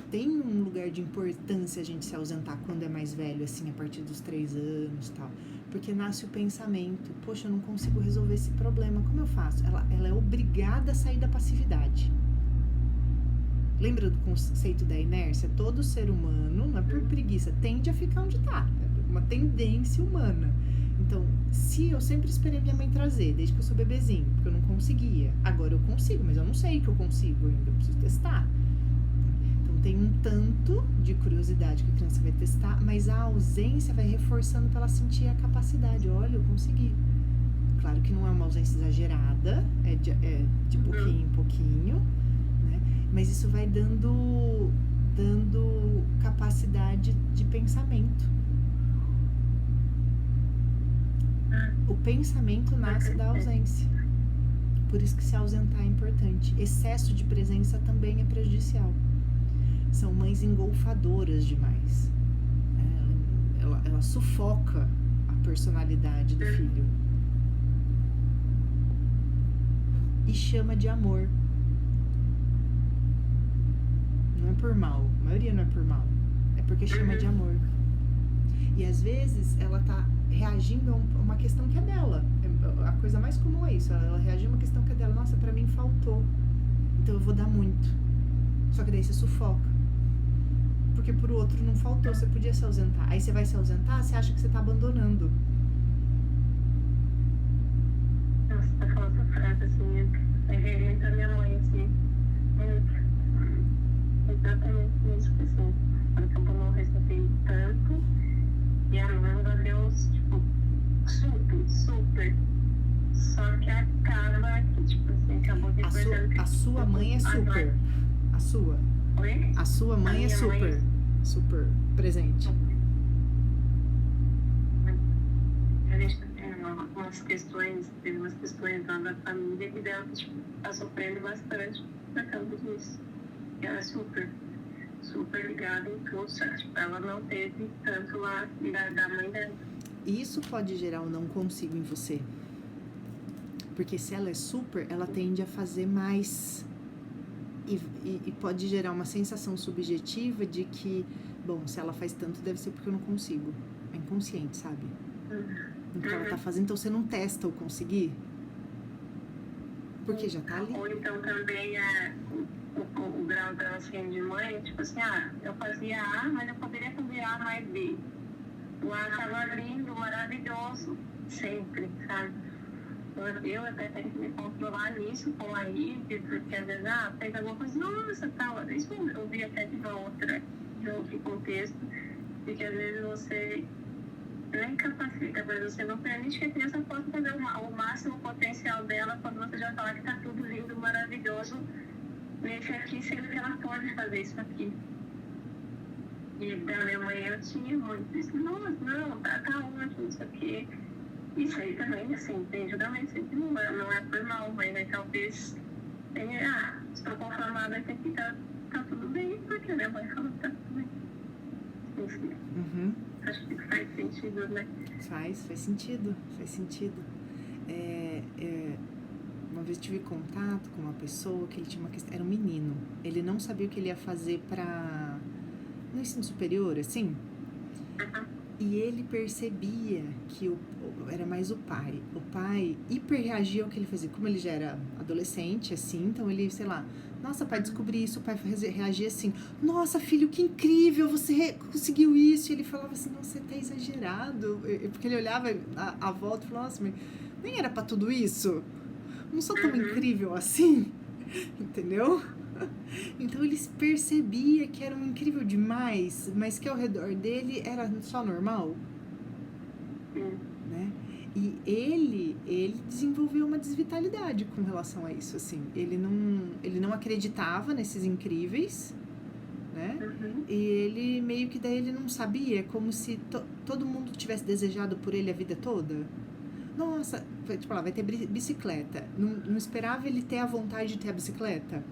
Tem um lugar de importância a gente se ausentar quando é mais velho, assim, a partir dos 3 anos e tal, porque nasce o pensamento, poxa, eu não consigo resolver esse problema, como eu faço? Ela é obrigada a sair da passividade. Lembra do conceito da inércia? Todo ser humano, não é por preguiça, tende a ficar onde está. É uma tendência humana. Então, se eu sempre esperei minha mãe trazer, desde que eu sou bebezinho, porque eu não conseguia. Agora eu consigo, mas eu não sei que eu consigo ainda, eu preciso testar. Então, tem um tanto de curiosidade que a criança vai testar, mas a ausência vai reforçando para ela sentir a capacidade. Olha, eu consegui. Claro que não é uma ausência exagerada, é de pouquinho em pouquinho, né? Mas isso vai dando capacidade de pensamento. O pensamento nasce da ausência. Por isso que se ausentar é importante. Excesso de presença também é prejudicial. São mães engolfadoras demais. Ela sufoca a personalidade do filho. E chama de amor. Não é por mal. A maioria não é por mal. É porque chama de amor. E às vezes ela tá reagindo a uma questão que é dela. A coisa mais comum é isso. Ela reagiu a uma questão que é dela. Nossa, pra mim faltou. Então eu vou dar muito. Só que daí você sufoca. Porque pro outro não faltou. Você podia se ausentar. Aí você vai se ausentar, você acha que você tá abandonando. Nossa, tá falando essa frase assim. Eu revi a minha mãe assim. Exatamente isso, assim. Quando eu não recebi tanto. E a mãe deu, tipo, super. Só que acaba que, tipo assim, acabou de A sua mãe é super. A sua. Oi? A sua mãe é super. Super presente. A gente tem umas questões lá da família que dela, tipo, tá sofrendo bastante por causa disso. E ela é super ligada em tudo, só que tipo, ela não teve tanto lá da mãe dela. Isso pode gerar um não consigo em você. Porque se ela é super, ela tende a fazer mais. E pode gerar uma sensação subjetiva de que, bom, se ela faz tanto, deve ser porque eu não consigo. É inconsciente, sabe? Então ela tá fazendo, então você não testa o conseguir. Porque já tá ali. Ou então também o grau dela assim de mãe, tipo assim, eu fazia A, mas eu poderia fazer A mais B. O A tava lindo, maravilhoso, sempre, sabe? Eu até tenho que me controlar nisso com a Ivy, porque às vezes, fez alguma coisa, nossa, tal, isso eu vi até de outro contexto, porque às vezes você não incapacita, mas você não permite que a criança possa fazer o máximo potencial dela quando você já fala que tá tudo lindo, maravilhoso, nesse aqui, sendo que ela pode fazer isso aqui. E da minha mãe eu tinha muito isso, nossa, não, tá ótimo isso aqui. Isso aí também, assim, tem julgamento, sempre não é por mal, mas talvez tenha, estou conformada que aqui tá tudo bem, porque minha mãe falou que tá tudo bem. Enfim, acho que faz sentido, né? Faz sentido. Uma vez tive contato com uma pessoa que ele tinha uma questão, era um menino, ele não sabia o que ele ia fazer no ensino superior, assim, e ele percebia que era mais o pai hiperreagia ao que ele fazia, como ele já era adolescente, assim, então ele, sei lá, nossa, pai, descobri isso, o pai reagia assim, nossa, filho, que incrível, você conseguiu isso, e ele falava assim, nossa, você tá exagerado, porque ele olhava a volta e falava, nossa, mas nem era pra tudo isso, não sou tão incrível assim, entendeu? Então ele percebia que era um incrível demais, mas que ao redor dele era só normal, né? E ele desenvolveu uma desvitalidade com relação a isso, assim. Ele não acreditava nesses incríveis, né? E ele meio que daí ele não sabia, como se todo mundo tivesse desejado por ele a vida toda. Nossa, tipo lá, vai ter bicicleta. Não esperava ele ter a vontade de ter a bicicleta.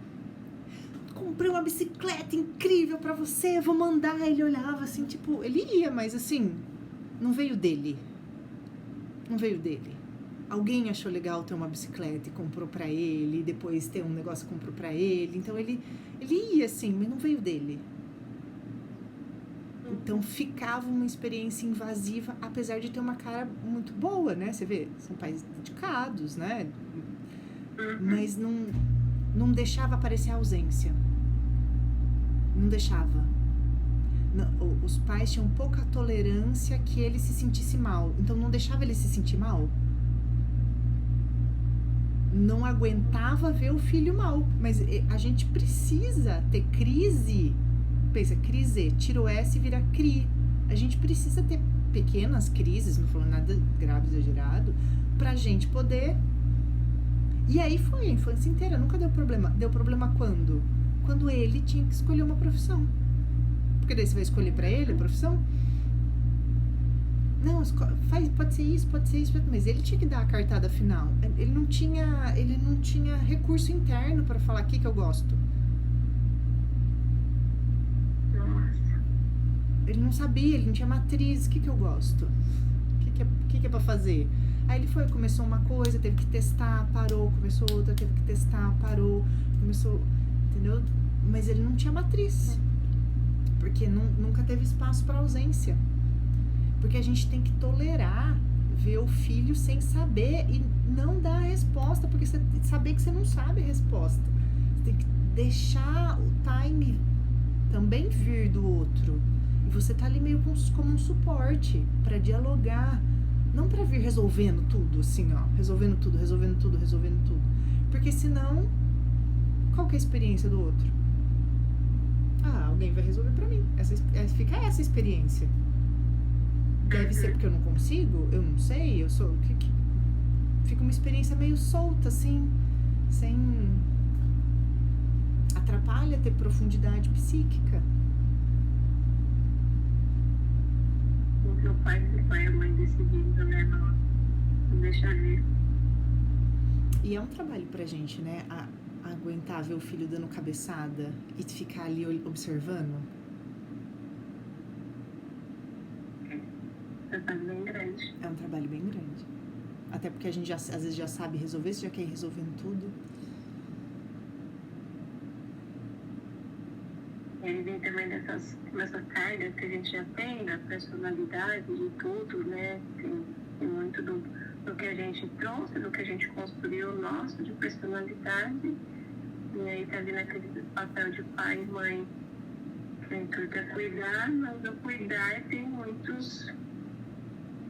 Comprei uma bicicleta incrível pra você, vou mandar. Ele olhava assim, tipo, ele ia, mas assim, não veio dele. Alguém achou legal ter uma bicicleta e comprou pra ele, e depois ter um negócio e comprou pra ele. Então ele ia assim, mas não veio dele. Então ficava uma experiência invasiva, apesar de ter uma cara muito boa, né? Você vê, são pais dedicados, né? Mas não deixava aparecer a ausência. Não deixava. Os pais tinham pouca tolerância que ele se sentisse mal. Então não deixava ele se sentir mal. Não aguentava ver o filho mal. Mas a gente precisa ter crise pensa, crise, tira o S e vira cri. A gente precisa ter pequenas crises, não falando nada grave, exagerado, pra gente poder... E aí foi a infância inteira, nunca deu problema. Deu problema quando? Quando ele tinha que escolher uma profissão. Porque daí você vai escolher pra ele a profissão? Não, pode ser isso, mas ele tinha que dar a cartada final. Ele não tinha recurso interno pra falar o que eu gosto. Ele não sabia, ele não tinha matriz, o que eu gosto? O que é pra fazer? Aí ele começou uma coisa, teve que testar, parou, começou outra, teve que testar, parou, começou, entendeu? Mas ele não tinha matriz, porque nunca teve espaço pra ausência. Porque a gente tem que tolerar ver o filho sem saber e não dar a resposta, porque você saber que você não sabe a resposta. Você tem que deixar o time também vir do outro. E você tá ali meio como um suporte pra dialogar. Não pra vir resolvendo tudo, assim, ó. Resolvendo tudo. Porque senão, qual que é a experiência do outro? Ah, alguém vai resolver pra mim. Fica essa experiência. Deve ser porque eu não consigo, eu não sei, eu sou... Fica uma experiência meio solta, assim, sem... Atrapalha ter profundidade psíquica. O pai e a mãe decidindo, né? Não deixar ver. E é um trabalho pra gente, né? Aguentar ver o filho dando cabeçada e ficar ali observando. É um trabalho bem grande. É um trabalho bem grande. Até porque a gente às vezes já sabe resolver, você já quer ir resolvendo tudo. Ele vem também dessa carga que a gente já tem, da personalidade, de tudo, né? Tem muito do que a gente trouxe, do que a gente construiu nosso de personalidade. E aí tá vindo aquele papel de pai e mãe, que o intuito é cuidar, mas o cuidar tem muitas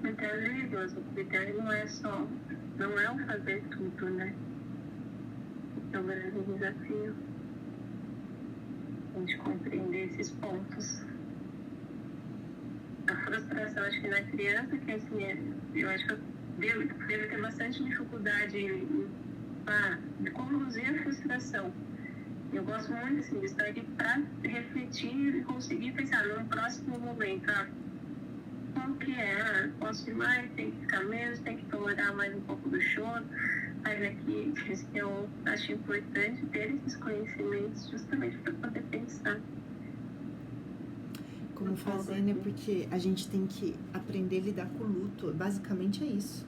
línguas. O cuidar não é o fazer tudo, né? É um grande desafio a gente compreender esses pontos. A frustração, acho que na criança, que assim, eu acho que eu devo ter bastante dificuldade de conduzir a frustração. Eu gosto muito assim, de estar aqui para refletir e conseguir pensar num próximo momento. Qual que é? Posso ir mais? Tem que ficar menos? Tem que tolerar mais um pouco do choro? Mas aqui, eu acho importante ter esses conhecimentos justamente para poder pensar. Como fazer, né? Porque a gente tem que aprender a lidar com o luto. Basicamente é isso.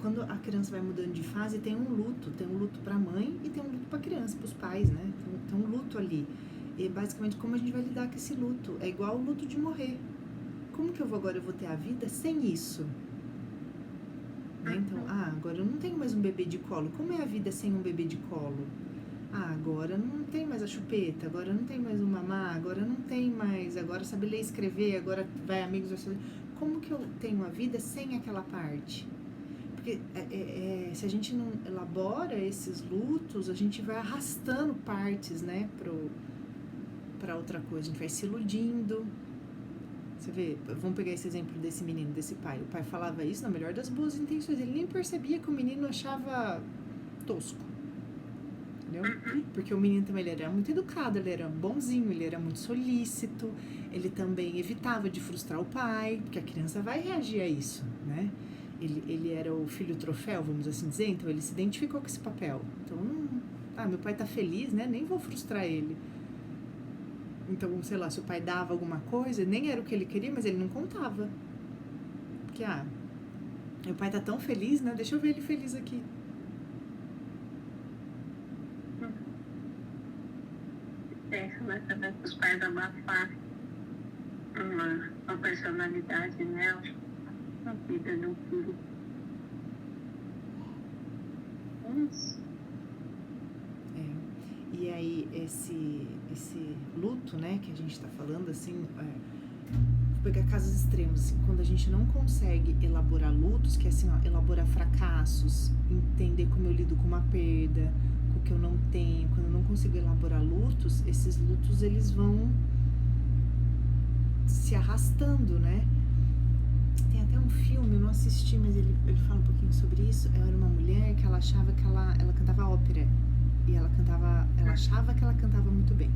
Quando a criança vai mudando de fase, tem um luto. Tem um luto para a mãe e tem um luto para a criança, para os pais, né? Tem um luto ali. E basicamente como a gente vai lidar com esse luto? É igual o luto de morrer. Como que eu vou ter a vida sem isso? Né? Então, agora eu não tenho mais um bebê de colo. Como é a vida sem um bebê de colo? Agora não tem mais a chupeta, agora não tem mais o mamá, agora não tem mais, agora sabe ler e escrever, agora vai amigos... Como que eu tenho a vida sem aquela parte? Porque se a gente não elabora esses lutos, a gente vai arrastando partes, né, pra outra coisa. A gente vai se iludindo. Você vê, vamos pegar esse exemplo desse menino, desse pai. O pai falava isso na melhor das boas intenções. Ele nem percebia que o menino achava tosco. Entendeu? Porque o menino também, ele era muito educado, ele era bonzinho, ele era muito solícito. Ele também evitava de frustrar o pai, porque a criança vai reagir a isso, né? Ele era o filho troféu, vamos assim dizer. Então ele se identificou com esse papel. Então, meu pai tá feliz, né? Nem vou frustrar ele. Então, sei lá, se o pai dava alguma coisa, nem era o que ele queria, mas ele não contava. Porque, meu pai tá tão feliz, né? Deixa eu ver ele feliz aqui. Penso, né, também que os pais abafar uma personalidade, né? A vida de um filho. Isso. E aí, esse luto, né, que a gente tá falando, assim, vou pegar casos extremos, assim, quando a gente não consegue elaborar lutos, que é assim, elaborar fracassos, entender como eu lido com uma perda, com o que eu não tenho, quando eu não consigo elaborar lutos, esses lutos eles vão se arrastando, né? Tem até um filme, eu não assisti, mas ele fala um pouquinho sobre isso. Era uma mulher que ela achava que ela cantava ópera. E ela achava que ela cantava muito bem.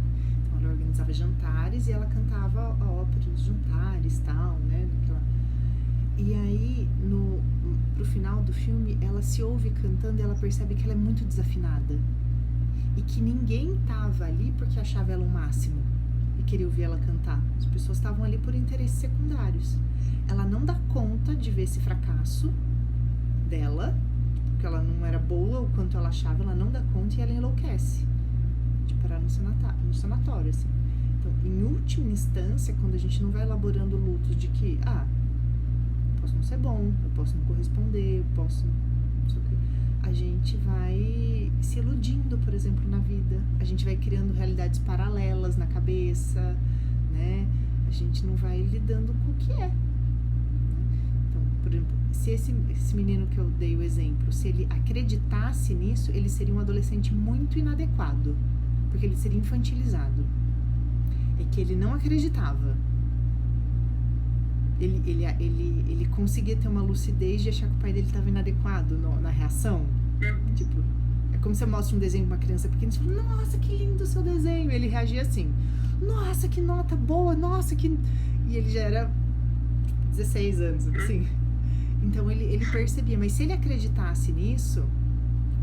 Então ela organizava jantares e ela cantava a ópera nos jantares e tal, né? E aí, pro final do filme, ela se ouve cantando e ela percebe que ela é muito desafinada. E que ninguém tava ali porque achava ela o máximo e queria ouvir ela cantar. As pessoas estavam ali por interesses secundários. Ela não dá conta de ver esse fracasso dela, porque ela não era boa o quanto ela achava, ela não dá conta e ela enlouquece de parar no sanatório, assim. Então, em última instância, quando a gente não vai elaborando lutos de que, eu posso não ser bom, eu posso não corresponder, eu posso não sei o quê, a gente vai se iludindo, por exemplo, na vida. A gente vai criando realidades paralelas na cabeça, né? A gente não vai lidando com o que é. Então, por exemplo, se esse menino que eu dei o exemplo, se ele acreditasse nisso, ele seria um adolescente muito inadequado, porque ele seria infantilizado. É que ele não acreditava. Ele conseguia ter uma lucidez de achar que o pai dele estava inadequado na reação. Tipo, é como se eu mostre um desenho pra uma criança pequena e fala, nossa, que lindo o seu desenho. E ele reagia assim, nossa, que nota boa, nossa, que... E ele já era 16 anos, assim. Então ele percebia, mas se ele acreditasse nisso,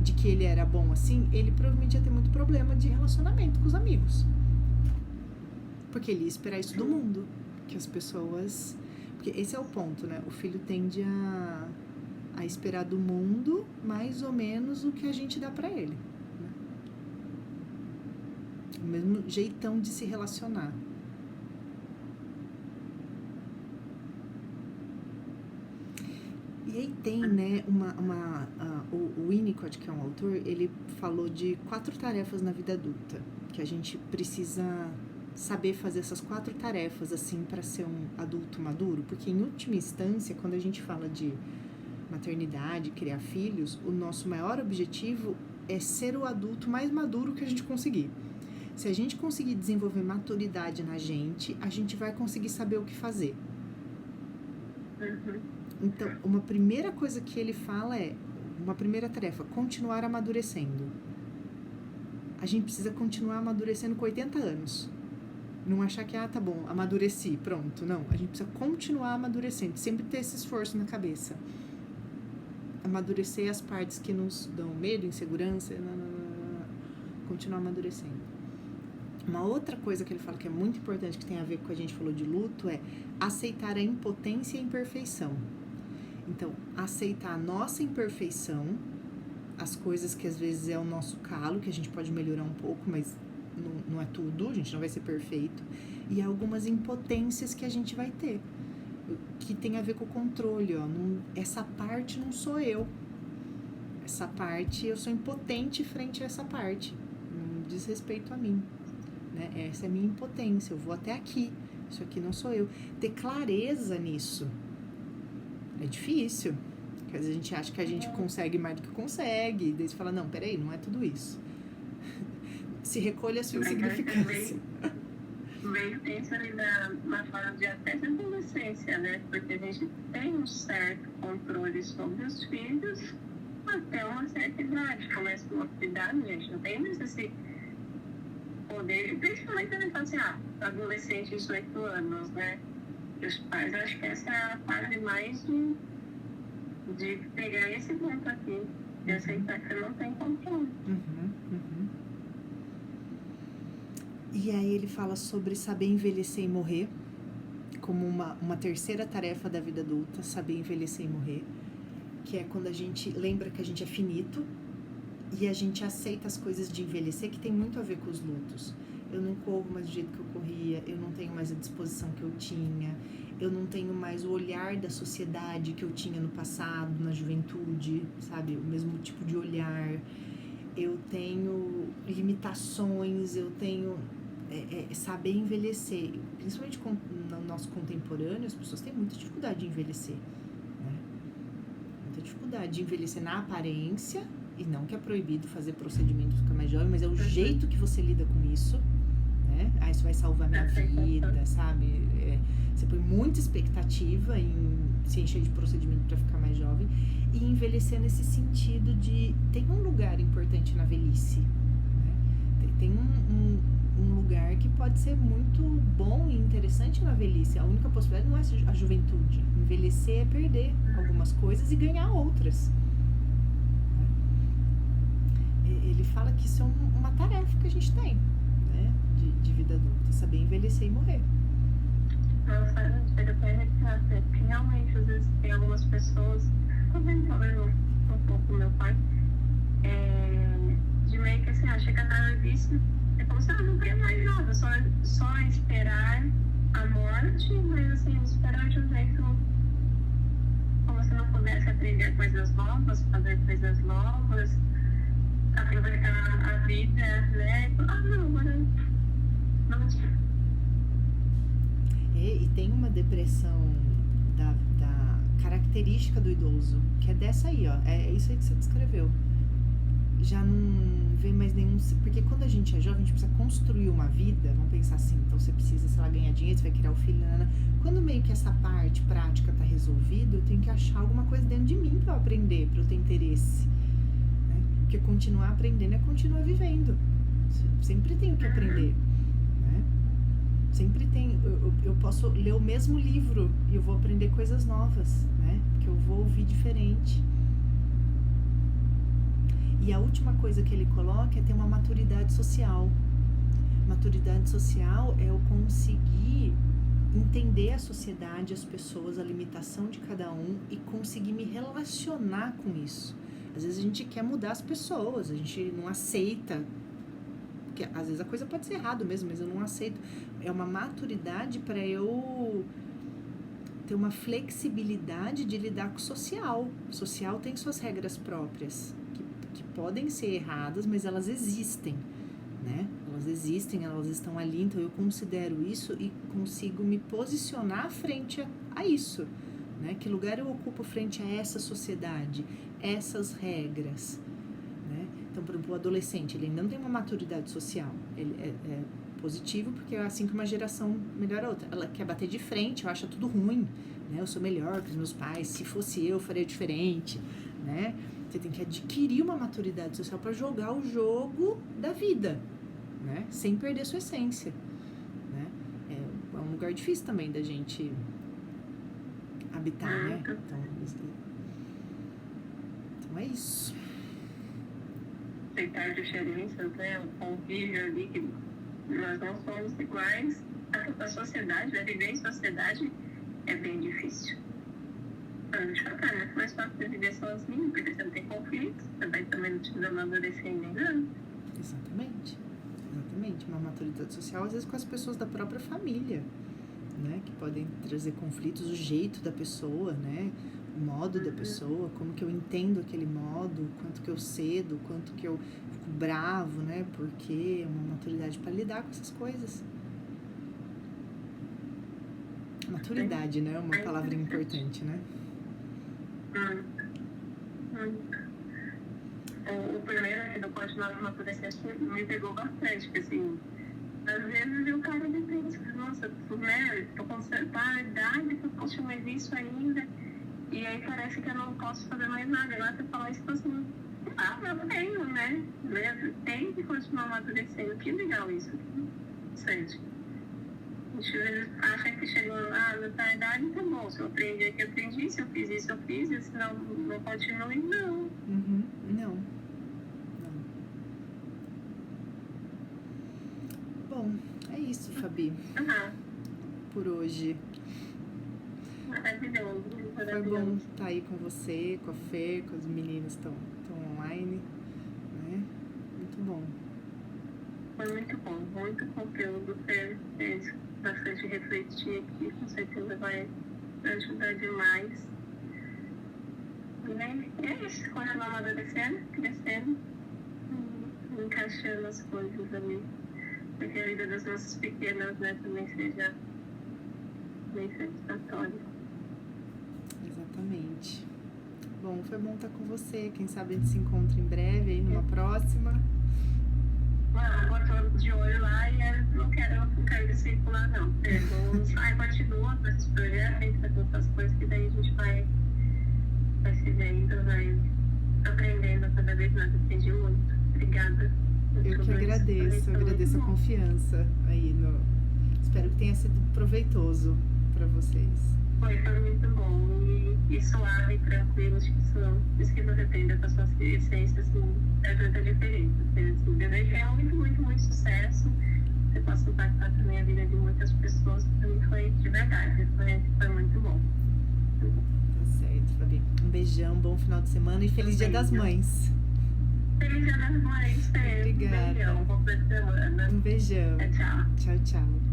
de que ele era bom assim, ele provavelmente ia ter muito problema de relacionamento com os amigos. Porque ele ia esperar isso do mundo. Que as pessoas... Porque esse é o ponto, né? O filho tende a esperar do mundo mais ou menos o que a gente dá pra ele. Né? O mesmo jeitão de se relacionar. E aí tem, né, o Winnicott, que é um autor, ele falou de 4 tarefas na vida adulta, que a gente precisa saber fazer essas 4 tarefas, assim, para ser um adulto maduro, porque em última instância, quando a gente fala de maternidade, criar filhos, o nosso maior objetivo é ser o adulto mais maduro que a gente conseguir. Se a gente conseguir desenvolver maturidade na gente, a gente vai conseguir saber o que fazer. Então, uma primeira coisa que ele fala é, uma primeira tarefa, continuar amadurecendo. A gente precisa continuar amadurecendo com 80 anos. Não achar que, tá bom, amadureci, pronto. Não, a gente precisa continuar amadurecendo, sempre ter esse esforço na cabeça. Amadurecer as partes que nos dão medo, insegurança, continuar amadurecendo. Uma outra coisa que ele fala que é muito importante, que tem a ver com o que a gente falou de luto, é aceitar a impotência e a imperfeição. Então, aceitar a nossa imperfeição, as coisas que às vezes é o nosso calo, que a gente pode melhorar um pouco, mas não é tudo, a gente não vai ser perfeito, e algumas impotências que a gente vai ter, que tem a ver com o controle, essa parte não sou eu, essa parte, eu sou impotente frente a essa parte, não diz respeito a mim, né? Essa é a minha impotência, eu vou até aqui, isso aqui não sou eu. Ter clareza nisso é difícil, porque às vezes a gente acha que a gente consegue mais do que consegue, e daí você fala, não, peraí, não é tudo isso. Se recolhe a sua insignificância. Veio tenso ali na fase de até de adolescência, né? Porque a gente tem um certo controle sobre os filhos até uma certa idade. Começa com uma idade, gente, não tem mais esse poder. Principalmente quando ele fala assim, adolescente de 18 anos, né? E os pais, acho que essa é a fase mais de pegar esse ponto aqui, de aceitar que não tem controle. E aí ele fala sobre saber envelhecer e morrer, como uma terceira tarefa da vida adulta, saber envelhecer e morrer, que é quando a gente lembra que a gente é finito e a gente aceita as coisas de envelhecer, que tem muito a ver com os lutos. Eu não corro mais do jeito que eu corria, eu não tenho mais a disposição que eu tinha, eu não tenho mais o olhar da sociedade que eu tinha no passado, na juventude, sabe? O mesmo tipo de olhar. Eu tenho limitações, eu tenho... saber envelhecer, principalmente no nosso contemporâneo, as pessoas têm muita dificuldade de envelhecer, né? Muita dificuldade de envelhecer na aparência E não que é proibido fazer procedimento ficar mais jovem, mas é o Uhum. jeito que você lida com isso, né? Ah, isso vai salvar minha vida, sabe? Você põe muita expectativa em se encher de procedimento para ficar mais jovem e envelhecer nesse sentido de... Tem um lugar importante na velhice, né? Tem um lugar que pode ser muito bom e interessante na velhice. A única possibilidade não é a juventude. Envelhecer é perder algumas coisas e ganhar outras. Ele fala que isso é uma tarefa que a gente tem, né? De vida adulta, saber envelhecer e morrer. Nossa, chega até arrepiar, porque realmente, às vezes, tem algumas pessoas, também talvez um pouco meu pai, de meio que assim, chega na velhice, é como se ela não tem mais nada, só esperar a morte, mas assim, esperar de um jeito como se não pudesse aprender coisas novas, fazer coisas novas, aproveitar a vida, né? Não, agora não. E tem uma depressão da característica do idoso, que é dessa aí, ó. É isso aí que você descreveu. Já não vê mais nenhum... Porque quando a gente é jovem, a gente precisa construir uma vida. Vamos pensar assim, então você precisa, sei lá, ganhar dinheiro, você vai criar o filho, Quando meio que essa parte prática tá resolvida, eu tenho que achar alguma coisa dentro de mim pra eu aprender, pra eu ter interesse, né? Porque continuar aprendendo é continuar vivendo. Sempre tenho que aprender, né? Sempre tem... Eu posso ler o mesmo livro e eu vou aprender coisas novas, né? Porque eu vou ouvir diferente. E a última coisa que ele coloca é ter uma maturidade social. Maturidade social é eu conseguir entender a sociedade, as pessoas, a limitação de cada um e conseguir me relacionar com isso. Às vezes a gente quer mudar as pessoas, a gente não aceita. Porque às vezes a coisa pode ser errada mesmo, mas eu não aceito. É uma maturidade para eu ter uma flexibilidade de lidar com o social. O social tem suas regras próprias, que podem ser erradas, mas elas existem, né? Elas existem, elas estão ali, então eu considero isso e consigo me posicionar frente a isso, né? Que lugar eu ocupo frente a essa sociedade, essas regras, né? Então, por exemplo, o adolescente, ele ainda não tem uma maturidade social, ele é positivo porque é assim que uma geração melhora a outra. Ela quer bater de frente, eu acho tudo ruim, né? Eu sou melhor que os meus pais, se fosse eu faria diferente, né? Você tem que adquirir uma maturidade social para jogar o jogo da vida, né? Sem perder sua essência, né? É um lugar difícil também da gente habitar, né? Então é isso. Aceitar diferenças, né? O convívio ali, que nós não somos iguais. A sociedade, né? Viver em sociedade é bem difícil. É muito mais fácil de viver sozinho, porque você não tem conflitos, você vai também não te amadurecer nem. Exatamente. Uma maturidade social, às vezes com as pessoas da própria família, né? Que podem trazer conflitos, o jeito da pessoa, né? O modo da pessoa, como que eu entendo aquele modo, quanto que eu cedo, quanto que eu fico bravo, né? Porque é uma maturidade para lidar com essas coisas. Maturidade, né? É uma palavra importante, né? O primeiro aqui do Continuar Amadurecendo me pegou bastante, porque assim, às vezes o cara me pensa, nossa, né, tô com certa idade que eu posso mais isso ainda, e aí parece que eu não posso fazer mais nada. Agora você fala isso assim, eu tenho, né? Tem que continuar amadurecendo. Que legal isso, Sante. A gente às vezes acha que chegou na idade, tá bom, se eu aprendi aqui, eu aprendi, se eu fiz isso, eu fiz, e se não continue, não. Não. Bom, é isso, Fabi. Por hoje. Maravilhoso. Foi bom estar aí com você, com a Fê, com as meninas que estão online, né? Muito bom. Foi muito bom, muito conteúdo, fez bastante refletir aqui, com certeza vai ajudar demais. E é isso, continuar amadurecendo, crescendo, encaixando as coisas ali, para que a vida das nossas pequenas, né, também seja bem satisfatória. Exatamente. Bom, Foi bom estar com você. Quem sabe a gente se encontra em breve aí numa próxima. Agora tô de olho lá e eu não quero cair de circular, não. Continua com esses projetos, tem que fazer outras coisas que daí a gente vai se vendo, vai aprendendo cada vez mais. Aprendi muito. Obrigada. Eu que agradeço a confiança aí Espero que tenha sido proveitoso para vocês. Foi muito bom e suave, tranquilo. Acho que isso que você tem dessa sua essência, assim, é tanta diferença. Assim, desejo muito sucesso. Você possa impactar também a vida de muitas pessoas. Para mim foi de verdade, foi muito bom. Tá certo, Fabi. Um beijão, bom final de semana e feliz Dia das Mães. Feliz Dia das Mães, Obrigada. Um beijão, bom final de semana. Um beijão. Tchau. Tchau, tchau.